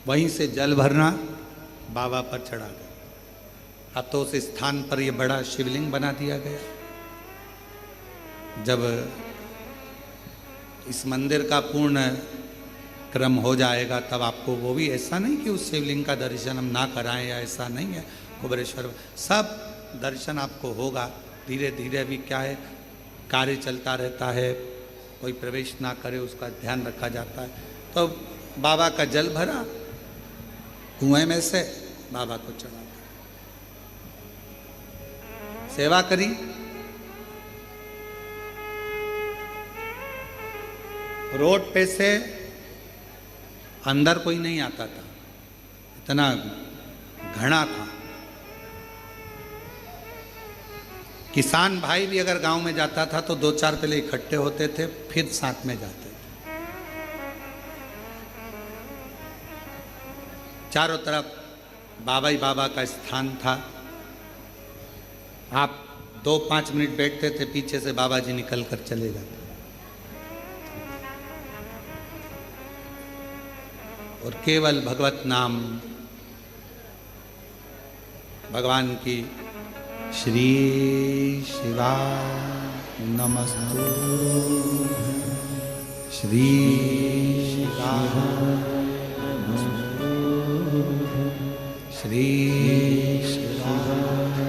वहीं से जल भरना, बाबा पर चढ़ा गया। अब तो उस स्थान पर ये बड़ा शिवलिंग बना दिया गया। जब इस मंदिर का पूर्ण क्रम हो जाएगा तब आपको वो भी, ऐसा नहीं कि उस शिवलिंग का दर्शन हम ना कराएं या ऐसा नहीं है। कुबेरेश्वर सब दर्शन आपको होगा। धीरे धीरे अभी क्या है, कार्य चलता रहता है, कोई प्रवेश ना करे उसका ध्यान रखा जाता है। तो बाबा का जल भरा, कुएं में से बाबा को चढ़ा, सेवा करी। रोड पे से अंदर कोई नहीं आता था, इतना घना था। किसान भाई भी अगर गांव में जाता था तो 2-4 पहले इकट्ठे होते थे, फिर साथ में जाते थे। चारों तरफ बाबा ही बाबा का स्थान था। आप 2-5 मिनट बैठते थे, पीछे से बाबा जी निकल कर चले जाते और केवल भगवत नाम, भगवान की श्री शिवाय नमस्तु, श्री शिवाय नमस्तु, श्री शिवाय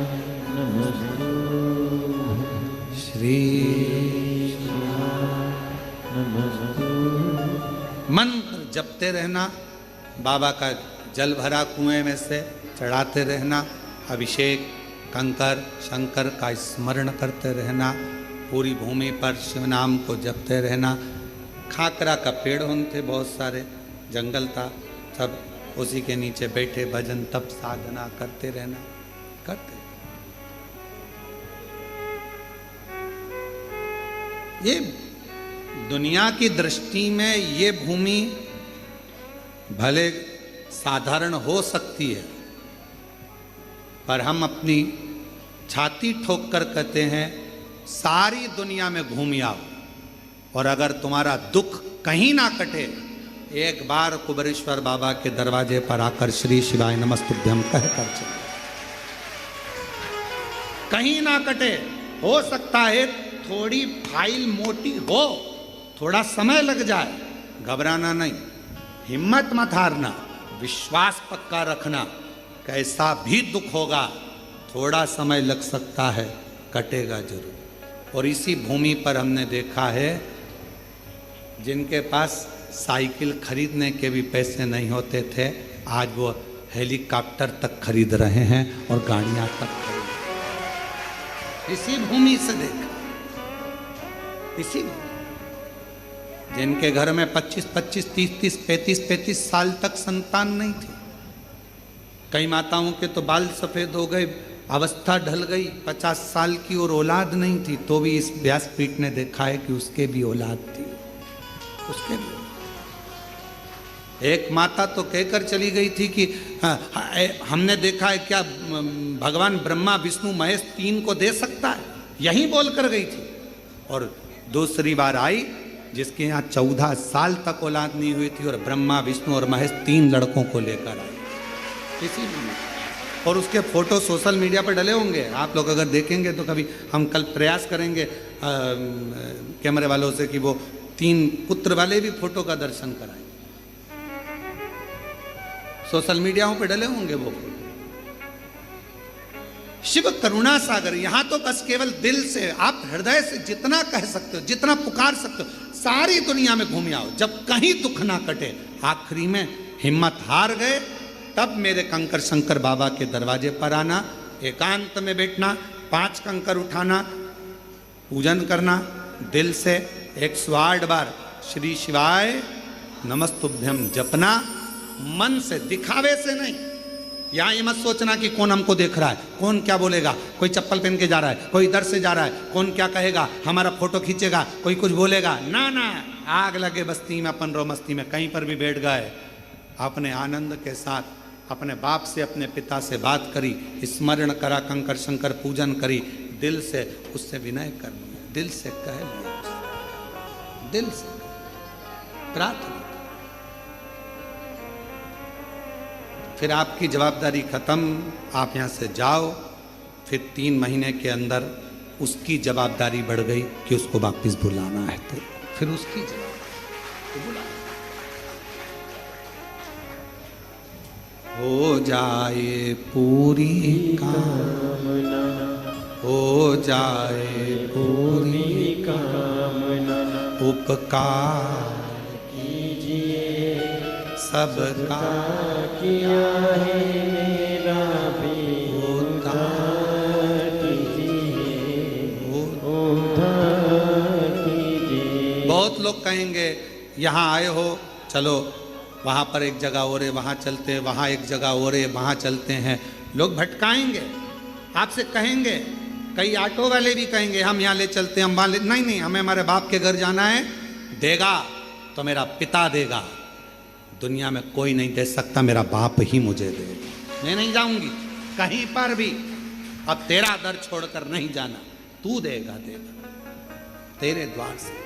नमस्तु, श्री शिवाय नमस्तु। मंत्र जपते रहना, बाबा का जल भरा कुएं में से चढ़ाते रहना, अभिषेक कंकर शंकर का स्मरण करते रहना, पूरी भूमि पर शिव नाम को जपते रहना। खाकरा का पेड़ थे, बहुत सारे जंगल था, सब उसी के नीचे बैठे भजन तप साधना करते रहना, करते। ये दुनिया की दृष्टि में ये भूमि भले साधारण हो सकती है, पर हम अपनी छाती ठोक कर कहते हैं सारी दुनिया में घूम आओ, और अगर तुम्हारा दुख कहीं ना कटे, एक बार कुबेरेश्वर बाबा के दरवाजे पर आकर श्री शिवाय नमस्तुभ्यम कहकर चलो। कहीं ना कटे, हो सकता है थोड़ी फाइल मोटी हो, थोड़ा समय लग जाए, घबराना नहीं, हिम्मत मत हारना, विश्वास पक्का रखना। कैसा भी दुख होगा, थोड़ा समय लग सकता है, कटेगा जरूर। और इसी भूमि पर हमने देखा है, जिनके पास साइकिल खरीदने के भी पैसे नहीं होते थे, आज वो हेलीकॉप्टर तक खरीद रहे हैं और गाड़ियां तक खरीद। इसी भूमि से देखा, इसी जिनके घर में 25-25, 30-30, 35-35 साल तक संतान नहीं थी। कई माताओं के तो बाल सफेद हो गए, अवस्था ढल गई, 50 साल की और औलाद नहीं थी, तो भी इस व्यासपीठ ने देखा है कि उसके भी औलाद थी, उसके भी। एक माता तो कहकर चली गई थी कि हमने देखा है क्या भगवान ब्रह्मा विष्णु महेश 3 को दे सकता है, यही बोलकर गई थी। और दूसरी बार आई जिसके यहाँ 14 साल तक औलाद नहीं हुई थी, और ब्रह्मा विष्णु और महेश 3 लड़कों को लेकर आई इसी में। और उसके फोटो सोशल मीडिया पर डले होंगे, आप लोग अगर देखेंगे तो कभी हम कल प्रयास करेंगे कैमरे वालों से कि वो 3 पुत्र वाले भी फोटो का दर्शन कराएं। सोशल मीडियाओं पे डले होंगे वो। शिव करुणा सागर, यहां तो बस केवल दिल से, आप हृदय से जितना कह सकते हो, जितना पुकार सकते हो, सारी दुनिया में घूम आओ। जब कहीं दुख ना कटे, आखिरी में हिम्मत हार गए, तब मेरे कंकर शंकर बाबा के दरवाजे पर आना, एकांत में बैठना, 5 कंकर उठाना, पूजन करना, दिल से 108 बार श्री शिवाय नमस्तुभ्यम जपना, मन से, दिखावे से नहीं। यहाँ ये मत सोचना कि कौन हमको देख रहा है, कौन क्या बोलेगा, कोई चप्पल पहन के जा रहा है, कोई इधर से जा रहा है, कौन क्या कहेगा, हमारा फोटो खींचेगा, कोई कुछ बोलेगा, ना ना, आग लगे बस्ती में अपन रो मस्ती में। कहीं पर भी बैठ गए, अपने आनंद के साथ अपने बाप से, अपने पिता से बात करी, स्मरण करा, कंकर शंकर पूजन करी, दिल से उससे विनय कर लिया, दिल से कह लिया, दिल से प्रार्थना। फिर आपकी जवाबदारी खत्म, आप यहाँ से जाओ। फिर 3 महीने के अंदर उसकी जवाबदारी बढ़ गई कि उसको वापस बुलाना है, तो फिर उसकी जवाबदारी बुलाना। हो जाए पूरी कामना, जाए पूरी कामना। उपकार कीजिए सबका किया है मेरा भी उद्धार कीजिए, उद्धार कीजिए। बहुत लोग कहेंगे यहाँ आए हो, चलो वहाँ पर एक जगह और है, वहाँ चलते हैं, वहाँ एक जगह और है, वहाँ चलते हैं। लोग भटकाएंगे, आपसे कहेंगे, कई ऑटो वाले भी कहेंगे हम यहाँ ले चलते हैं, हम वहाँ ले, नहीं नहीं, हमें हमारे बाप के घर जाना है, देगा तो मेरा पिता देगा, दुनिया में कोई नहीं दे सकता, मेरा बाप ही मुझे देगा। मैं नहीं जाऊंगी कहीं पर भी, अब तेरा दर छोड़कर नहीं जाना, तू देगा, देगा तेरे द्वार से।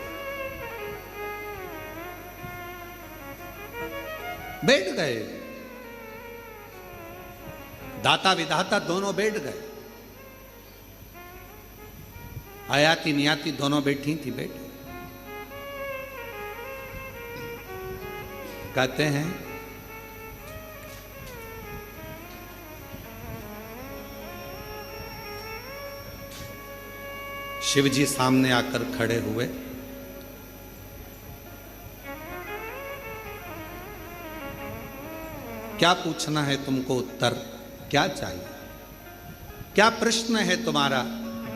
बैठ गए, दाता विधाता दोनों बैठ गए, आयाती नियाती दोनों बैठी थी, बैठ कहते हैं शिव जी सामने आकर खड़े हुए, क्या पूछना है तुमको, उत्तर क्या चाहिए, क्या प्रश्न है तुम्हारा,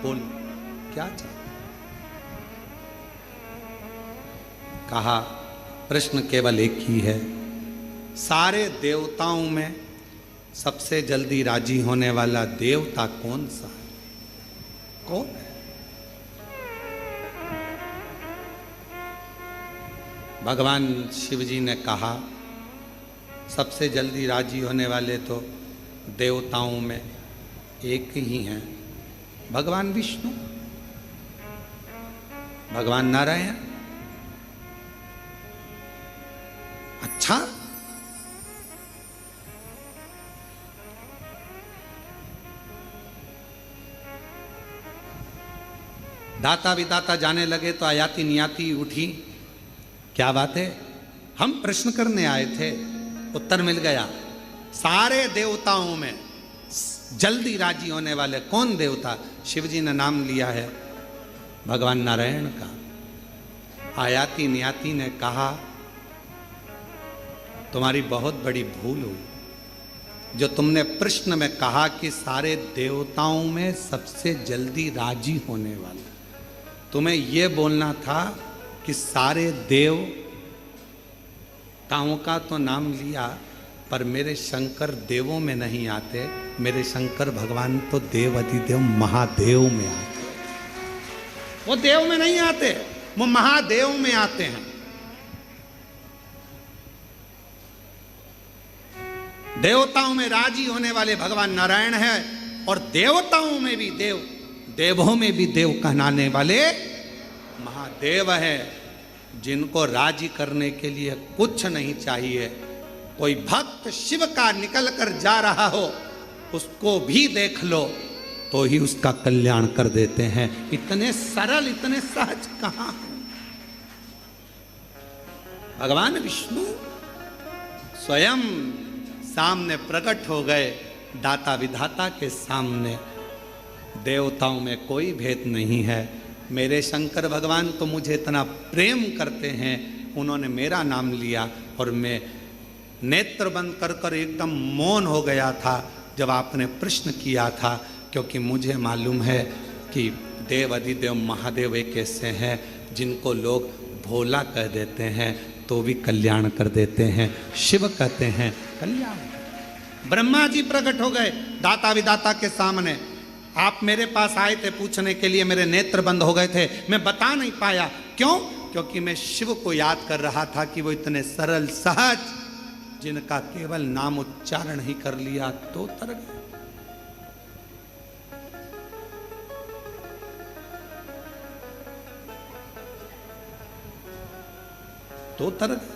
बोल क्या चाहिए। कहा प्रश्न केवल एक ही है, सारे देवताओं में सबसे जल्दी राजी होने वाला देवता कौन सा है, कौन है। भगवान शिव जी ने कहा सबसे जल्दी राजी होने वाले तो देवताओं में एक ही हैं, भगवान विष्णु, भगवान नारायण। अच्छा, दाता विदाता जाने लगे तो आयाती नियाती उठी, क्या बात है, हम प्रश्न करने आए थे, उत्तर मिल गया। सारे देवताओं में जल्दी राजी होने वाले कौन देवता, शिव जी ने नाम लिया है भगवान नारायण का। आयाती नियाती ने कहा तुम्हारी बहुत बड़ी भूल हुई, जो तुमने प्रश्न में कहा कि सारे देवताओं में सबसे जल्दी राजी होने वाला, तुम्हें यह बोलना था कि सारे देवताओं का तो नाम लिया, पर मेरे शंकर देवों में नहीं आते, मेरे शंकर भगवान तो देव अधिदेव महादेव में आते, वो देव में नहीं आते, वो महादेव में आते हैं। देवताओं में राजी होने वाले भगवान नारायण है, और देवताओं में भी देव, देवों में भी देव कहलाने वाले महादेव है, जिनको राजी करने के लिए कुछ नहीं चाहिए। कोई भक्त शिव का निकल कर जा रहा हो, उसको भी देख लो तो ही उसका कल्याण कर देते हैं। इतने सरल, इतने सहज कहां है। भगवान विष्णु स्वयं सामने प्रकट हो गए, दाता विधाता के सामने। देवताओं में कोई भेद नहीं है, मेरे शंकर भगवान तो मुझे इतना प्रेम करते हैं, उन्होंने मेरा नाम लिया और मैं नेत्र बंद कर कर एकदम मौन हो गया था जब आपने प्रश्न किया था, क्योंकि मुझे मालूम है कि देव अधिदेव महादेव एक ऐसे हैं जिनको लोग भोला कह देते हैं तो भी कल्याण कर देते हैं। शिव कहते हैं कल्याण। ब्रह्मा जी प्रकट हो गए दाता विदाता के सामने। आप मेरे पास आए थे पूछने के लिए, मेरे नेत्र बंद हो गए थे, मैं बता नहीं पाया। क्यों? क्योंकि मैं शिव को याद कर रहा था कि वो इतने सरल सहज, जिनका केवल नाम उच्चारण ही कर लिया तो तर गए। तो तर गए।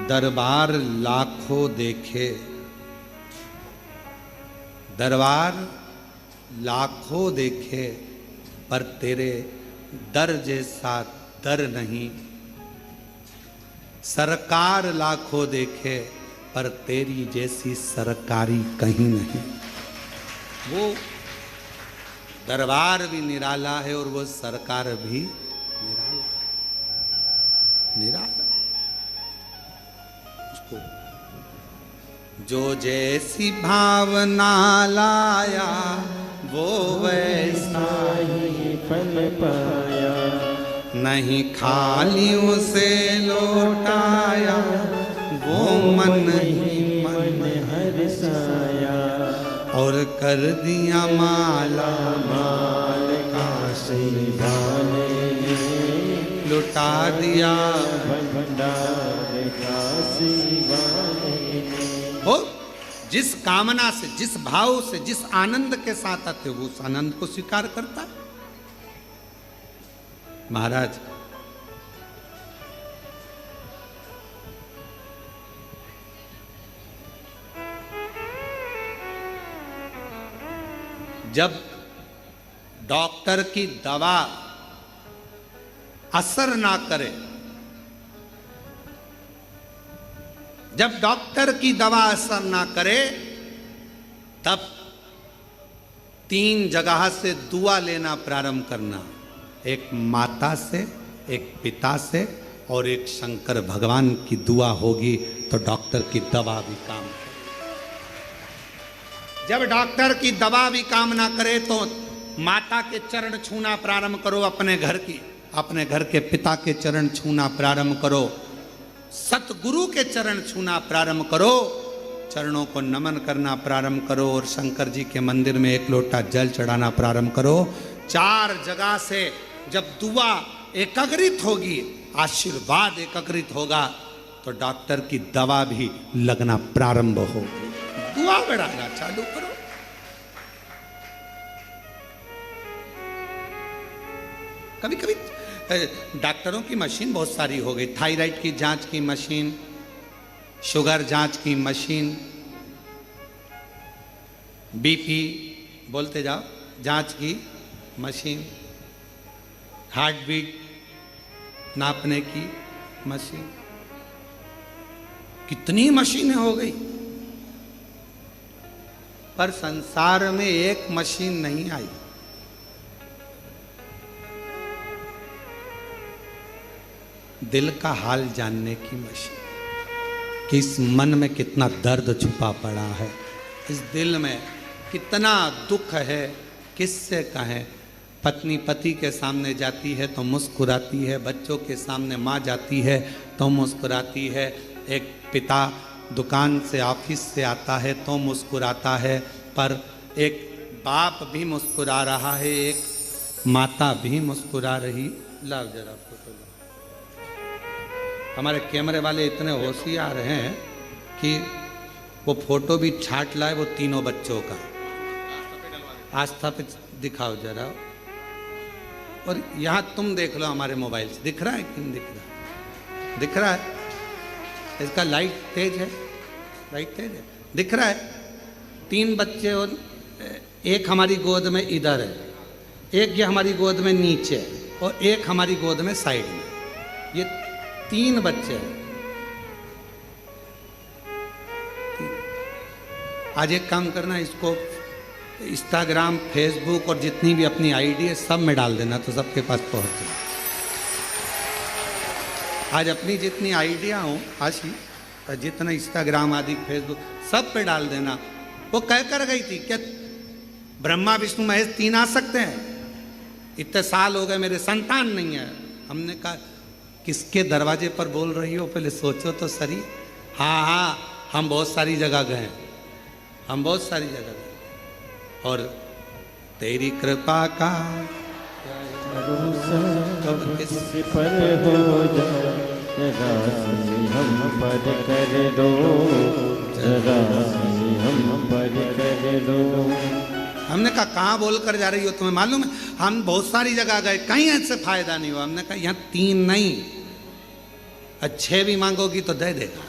दरबार लाखों देखे, दरबार लाखों देखे, पर तेरे दर जैसा डर नहीं। सरकार लाखों देखे पर तेरी जैसी सरकारी कहीं नहीं। वो दरबार भी निराला है और वो सरकार भी निराला है, निराला। उसको जो जैसी भावना लाया वो वैसा ही फल पाया, नहीं खाली उसे लौटाया, वो मन ही मन हर्षाया, और कर दिया माला माल काशी वाले लुटा दिया। भंडार काशी वाले। हो जिस कामना से, जिस भाव से, जिस आनंद के साथ आते हो उस आनंद को स्वीकार करता है। महाराज जब डॉक्टर की दवा असर ना करे, जब डॉक्टर की दवा असर ना करे, तब 3 जगह से दुआ लेना प्रारंभ करना। एक माता से, एक पिता से और एक शंकर भगवान की दुआ होगी तो डॉक्टर की दवा भी काम करे। जब डॉक्टर की दवा भी काम ना करे तो माता के चरण छूना प्रारंभ करो, अपने घर के पिता के चरण छूना प्रारंभ करो, सतगुरु के चरण छूना प्रारंभ करो, चरणों को नमन करना प्रारंभ करो और शंकर जी के मंदिर में 1 लोटा जल चढ़ाना प्रारंभ करो। 4 जगह से जब दुआ एकाग्रित होगी, आशीर्वाद एकाग्रित होगा तो डॉक्टर की दवा भी लगना प्रारंभ होगी। दुआ बढ़ाना चालू करो। कभी कभी डॉक्टरों की मशीन बहुत सारी हो गई। थायराइड की जांच की मशीन, शुगर जांच की मशीन, बीपी बोलते जाओ जांच की मशीन, हार्ट बीट नापने की मशीन, कितनी मशीनें हो गई। पर संसार में एक मशीन नहीं आई। दिल का हाल जानने की मशीन, कि इस मन में कितना दर्द छुपा पड़ा है, इस दिल में कितना दुख है, किससे कहें। पत्नी पति के सामने जाती है तो मुस्कुराती है, बच्चों के सामने माँ जाती है तो मुस्कुराती है, एक पिता दुकान से ऑफिस से आता है तो मुस्कुराता है, पर एक बाप भी मुस्कुरा रहा है, एक माता भी मुस्कुरा रही। लाओ जरा फोटो लो। हमारे कैमरे वाले इतने होशियार हैं कि वो फोटो भी छाट लाए, वो तीनों बच्चों का। आस्था पे दिखाओ जरा। और यहाँ तुम देख लो हमारे मोबाइल से, दिख रहा है कि नहीं दिख रहा? दिख रहा है? इसका लाइट तेज है, लाइट तेज है, दिख रहा है। 3 बच्चे और एक हमारी गोद में इधर है, एक ये हमारी गोद में नीचे है और एक हमारी गोद में साइड में। ये 3 बच्चे हैं। आज एक काम करना, इसको इंस्टाग्राम, फेसबुक और जितनी भी अपनी आईडी है सब में डाल देना तो सबके पास पहुंच जाए। आज अपनी जितनी आइडिया हो, आशी जितना इंस्टाग्राम आदि फेसबुक सब पे डाल देना। वो कह कर गई थी क्या ब्रह्मा विष्णु महेश 3 आ सकते हैं? इतने साल हो गए मेरे संतान नहीं है। हमने कहा किसके दरवाजे पर बोल रही हो, पहले सोचो तो सही। हाँ हाँ, हम बहुत सारी जगह गए, हम बहुत सारी जगह गए और तेरी कृपा का किस पर हो जाए, जरा सी हम पर कर दो, जरा सी हम पर कर दो। हमने कहा कहाँ बोल कर जा रही हो, तुम्हें मालूम है हम बहुत सारी जगह गए, कहीं ऐसे फायदा नहीं हुआ। हमने कहा यहाँ 3 नहीं, अच्छे भी मांगोगी तो दे देगा,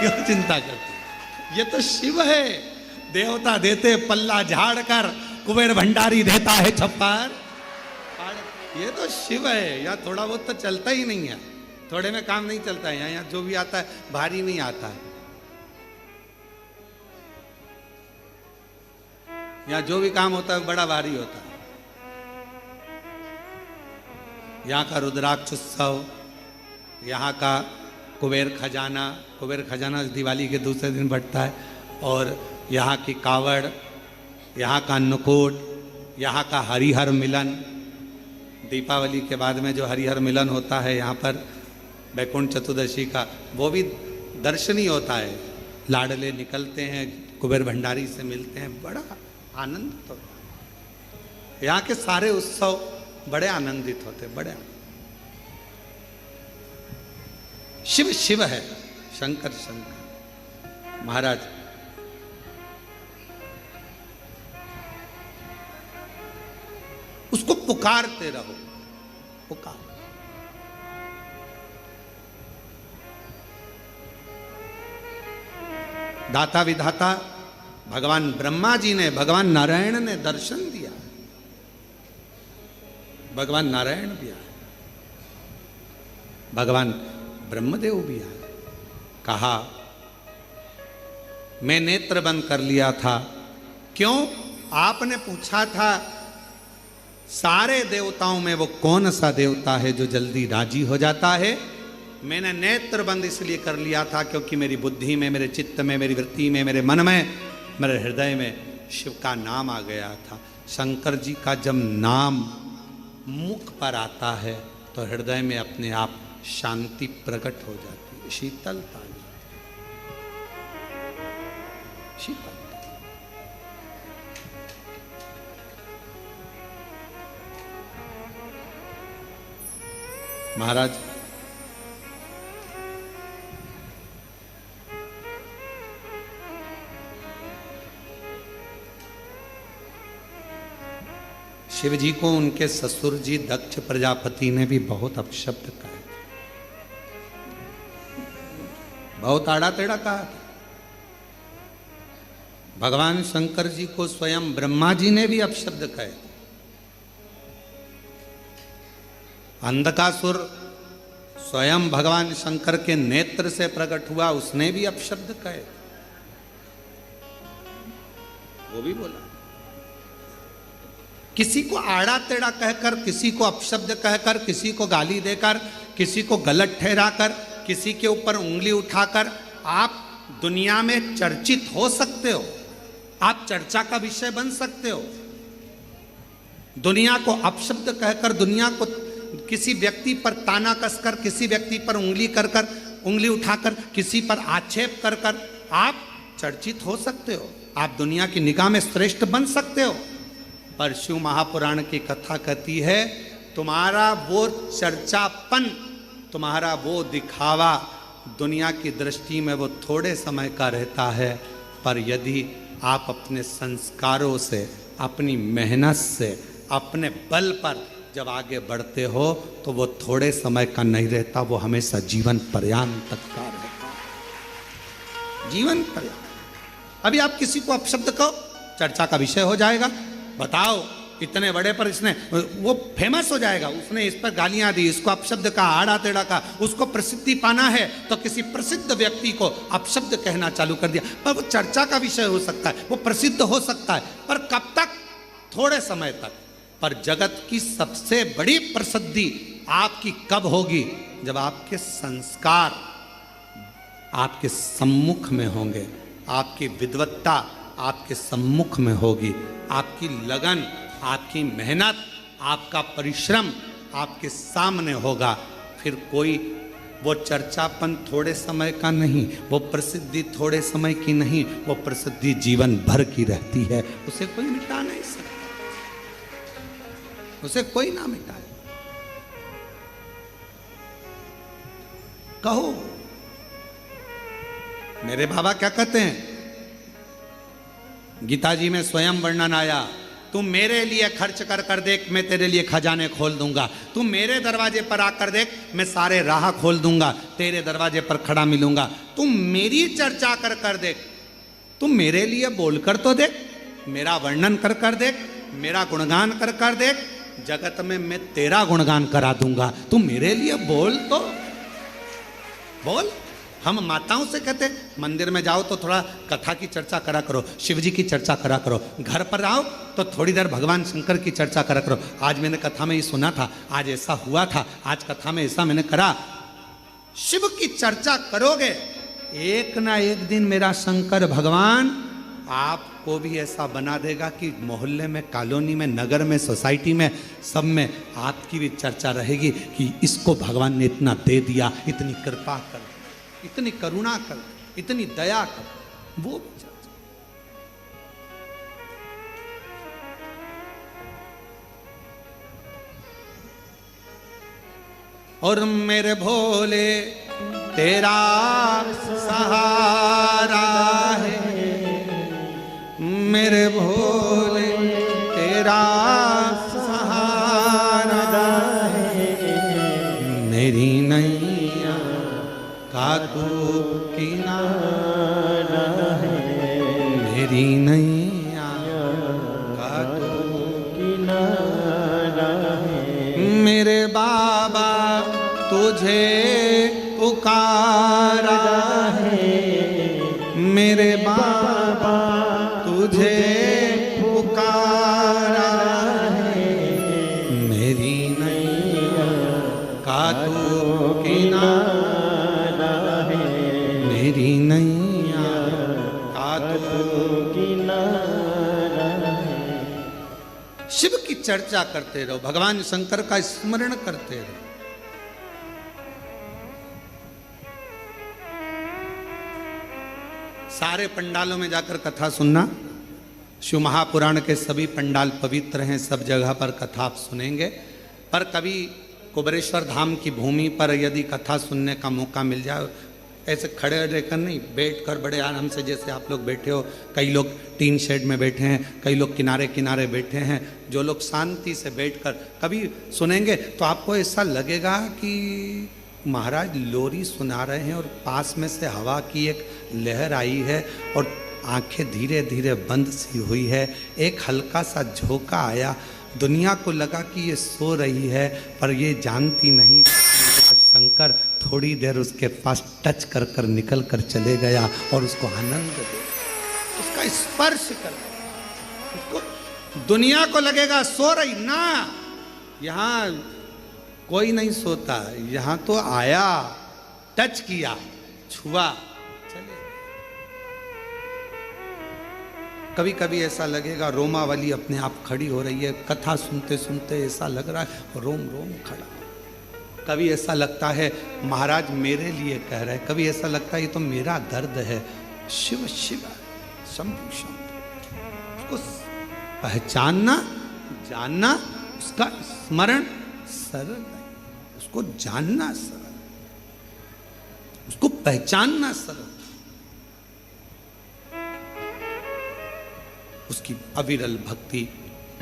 क्यों चिंता करती? ये तो शिव है, देवता देते पल्ला झाड़ कर, कुबेर भंडारी देता है छप्पर। ये तो शिव है, यहाँ थोड़ा बहुत तो चलता ही नहीं है, थोड़े में काम नहीं चलता है। यहाँ जो भी आता है भारी नहीं आता है, यहाँ जो भी काम होता है बड़ा भारी होता है। यहाँ का रुद्राक्ष उत्सव, यहाँ का कुबेर खजाना दिवाली के दूसरे दिन बढ़ता है, और यहाँ की कावड़, यहाँ का अन्नकूट, यहाँ का हरिहर मिलन, दीपावली के बाद में जो हरिहर मिलन होता है यहाँ पर वैकुंठ चतुर्दशी का, वो भी दर्शनीय होता है। लाडले निकलते हैं, कुबेर भंडारी से मिलते हैं, बड़ा आनंद होता है। यहाँ के सारे उत्सव बड़े आनंदित होते, बड़े शिव शिव है, शंकर शंकर। महाराज उसको पुकारते रहो, पुकार। दाता विधाता भगवान ब्रह्मा जी ने, भगवान नारायण ने दर्शन दिया, भगवान नारायण भी आए, भगवान ब्रह्मदेव भी आए। कहा मैं नेत्र बंद कर लिया था। क्यों? आपने पूछा था सारे देवताओं में वो कौन सा देवता है जो जल्दी राजी हो जाता है। मैंने नेत्र बंद इसलिए कर लिया था क्योंकि मेरी बुद्धि में, मेरे चित्त में, मेरी वृत्ति में, मेरे मन में, मेरे हृदय में शिव का नाम आ गया था। शंकर जी का जब नाम मुख पर आता है तो हृदय में अपने आप शांति प्रकट हो जाती है, शीतलता, शीतल। महाराज शिव जी को उनके ससुर जी दक्ष प्रजापति ने भी बहुत अपशब्द कहा, बहुत आड़ा टेढ़ा कहा। भगवान शंकर जी को स्वयं ब्रह्मा जी ने भी अपशब्द कहे। अंधकासुर स्वयं भगवान शंकर के नेत्र से प्रकट हुआ, उसने भी अपशब्द कहे, वो भी बोला। किसी को आड़ा टेढ़ा कहकर, किसी को अपशब्द कहकर, किसी को गाली देकर, किसी को गलत ठहराकर, किसी के ऊपर उंगली उठाकर आप दुनिया में चर्चित हो सकते हो, आप चर्चा का विषय बन सकते हो। दुनिया को अपशब्द कहकर, दुनिया को किसी व्यक्ति पर ताना कसकर, किसी व्यक्ति पर उंगली कर कर, उंगली उठाकर, किसी पर आक्षेप कर कर आप चर्चित हो सकते हो, आप दुनिया की निगाह में श्रेष्ठ बन सकते हो। पर शिव महापुराण की कथा कहती है तुम्हारा वो चर्चापन, तुम्हारा वो दिखावा दुनिया की दृष्टि में वो थोड़े समय का रहता है, पर यदि आप अपने संस्कारों से, अपनी मेहनत से, अपने बल पर जब आगे बढ़ते हो तो वो थोड़े समय का नहीं रहता, वो हमेशा जीवन पर्यंत तक का रहता, जीवन पर्यंत। अभी आप किसी को अपशब्द कहो, चर्चा का विषय हो जाएगा। बताओ इतने बड़े पर इसने, वो फेमस हो जाएगा, उसने इस पर गालियां दी, इसको अपशब्द कहा, आड़ा टेढ़ा कहा, उसको प्रसिद्धि पाना है तो किसी प्रसिद्ध व्यक्ति को अपशब्द कहना चालू कर दिया। पर वो चर्चा का विषय हो सकता है, वो प्रसिद्ध हो सकता है, पर कब तक? थोड़े समय तक। पर जगत की सबसे बड़ी प्रसिद्धि आपकी कब होगी? जब आपके संस्कार आपके सम्मुख में होंगे, आपकी विद्वत्ता आपके सम्मुख में होगी, आपकी लगन, आपकी मेहनत, आपका परिश्रम आपके सामने होगा। फिर कोई वो चर्चापन थोड़े समय का नहीं, वो प्रसिद्धि थोड़े समय की नहीं, वो प्रसिद्धि जीवन भर की रहती है, उसे कोई मिटा नहीं सकता, उसे कोई ना मिटाए। कहो, मेरे बाबा क्या कहते हैं, गीता जी में स्वयं वर्णन आया, तुम मेरे लिए खर्च कर कर देख, मैं तेरे लिए खजाने खोल दूंगा। तुम मेरे दरवाजे पर आकर देख, मैं सारे राह खोल दूंगा, तेरे दरवाजे पर खड़ा मिलूंगा। तुम मेरी चर्चा कर कर देख, तुम मेरे लिए बोलकर तो देख, मेरा वर्णन कर कर देख, मेरा गुणगान कर कर देख, जगत में मैं तेरा गुणगान करा दूंगा, तू मेरे लिए बोल तो बोल। हम माताओं से कहते मंदिर में जाओ तो थोड़ा कथा की चर्चा करा करो, शिव जी की चर्चा करा करो, घर पर आओ तो थोड़ी देर भगवान शंकर की चर्चा करा करो। आज मैंने कथा में ये सुना था, आज ऐसा हुआ था, आज कथा में ऐसा मैंने करा। शिव की चर्चा करोगे, एक ना एक दिन मेरा शंकर भगवान आपको भी ऐसा बना देगा कि मोहल्ले में, कॉलोनी में, नगर में, सोसाइटी में, सब में आपकी भी चर्चा रहेगी कि इसको भगवान ने इतना दे दिया, इतनी कृपा कर, इतनी करुणा कर, इतनी दया कर। वो भी चर्चा। और मेरे भोले तेरा सहारा है, मेरे भोले तेरा सहारा है, मेरी नैया का तू किनारा है, मेरी नैया का तू किनारा है, मेरे बाबा तुझे पुकारा है, मेरे बाबा तुझे पुकारा है, मेरी नैया का तू किनारा है, मेरी नैया का तू किनारा है। शिव की चर्चा करते रहो, भगवान शंकर का स्मरण करते रहो। सारे पंडालों में जाकर कथा सुनना। शिव महापुराण के सभी पंडाल पवित्र हैं, सब जगह पर कथा आप सुनेंगे। पर कभी कुबेरेश्वर धाम की भूमि पर यदि कथा सुनने का मौका मिल जाए, ऐसे खड़े रहकर नहीं, बैठकर बड़े आराम से, जैसे आप लोग बैठे हो, कई लोग टीन शेड में बैठे हैं, कई लोग किनारे किनारे बैठे हैं, जो लोग शांति से बैठकर कभी सुनेंगे तो आपको ऐसा लगेगा कि महाराज लोरी सुना रहे हैं और पास में से हवा की एक लहर आई है और आंखें धीरे धीरे बंद सी हुई है, एक हल्का सा झोंका आया, दुनिया को लगा कि ये सो रही है, पर ये जानती नहीं शंकर थोड़ी देर उसके पास टच कर कर निकल कर चले गया और उसको आनंद दे, उसका स्पर्श कर, उसको दुनिया को लगेगा सो रही ना। यहाँ कोई नहीं सोता, यहाँ तो आया, टच किया, छुआ, चले। कभी कभी ऐसा लगेगा रोमावली अपने आप खड़ी हो रही है, कथा सुनते सुनते ऐसा लग रहा है रोम रोम खड़ा। कभी ऐसा लगता है महाराज मेरे लिए कह रहे हैं, कभी ऐसा लगता है ये तो मेरा दर्द है। शिव शिव शंभु शंभु, उसको पहचानना, जानना, उसका स्मरण सरल है, उसको जानना सरल, उसको पहचानना सरल, उसकी अविरल भक्ति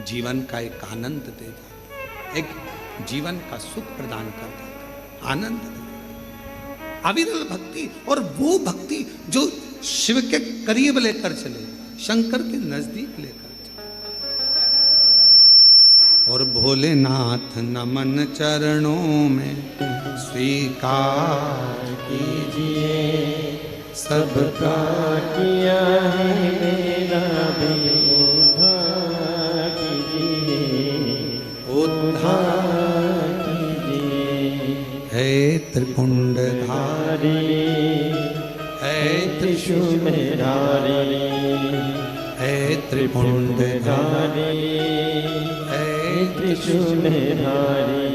जीवन का एक आनंद देता, एक जीवन का सुख प्रदान करता, आनंद देता, अविरल भक्ति। और वो भक्ति जो शिव के करीब लेकर चले, शंकर के नजदीक लेकर चले। और भोलेनाथ नमन चरणों में स्वीकार कीजिए, सबका किया है मेरा भी उद्धार कीजिए, उद्धार कीजिए। है त्रिपुंडधारी, है त्रिशूलधारी, है त्रिपुंडधारी, त्रिशूलधारी।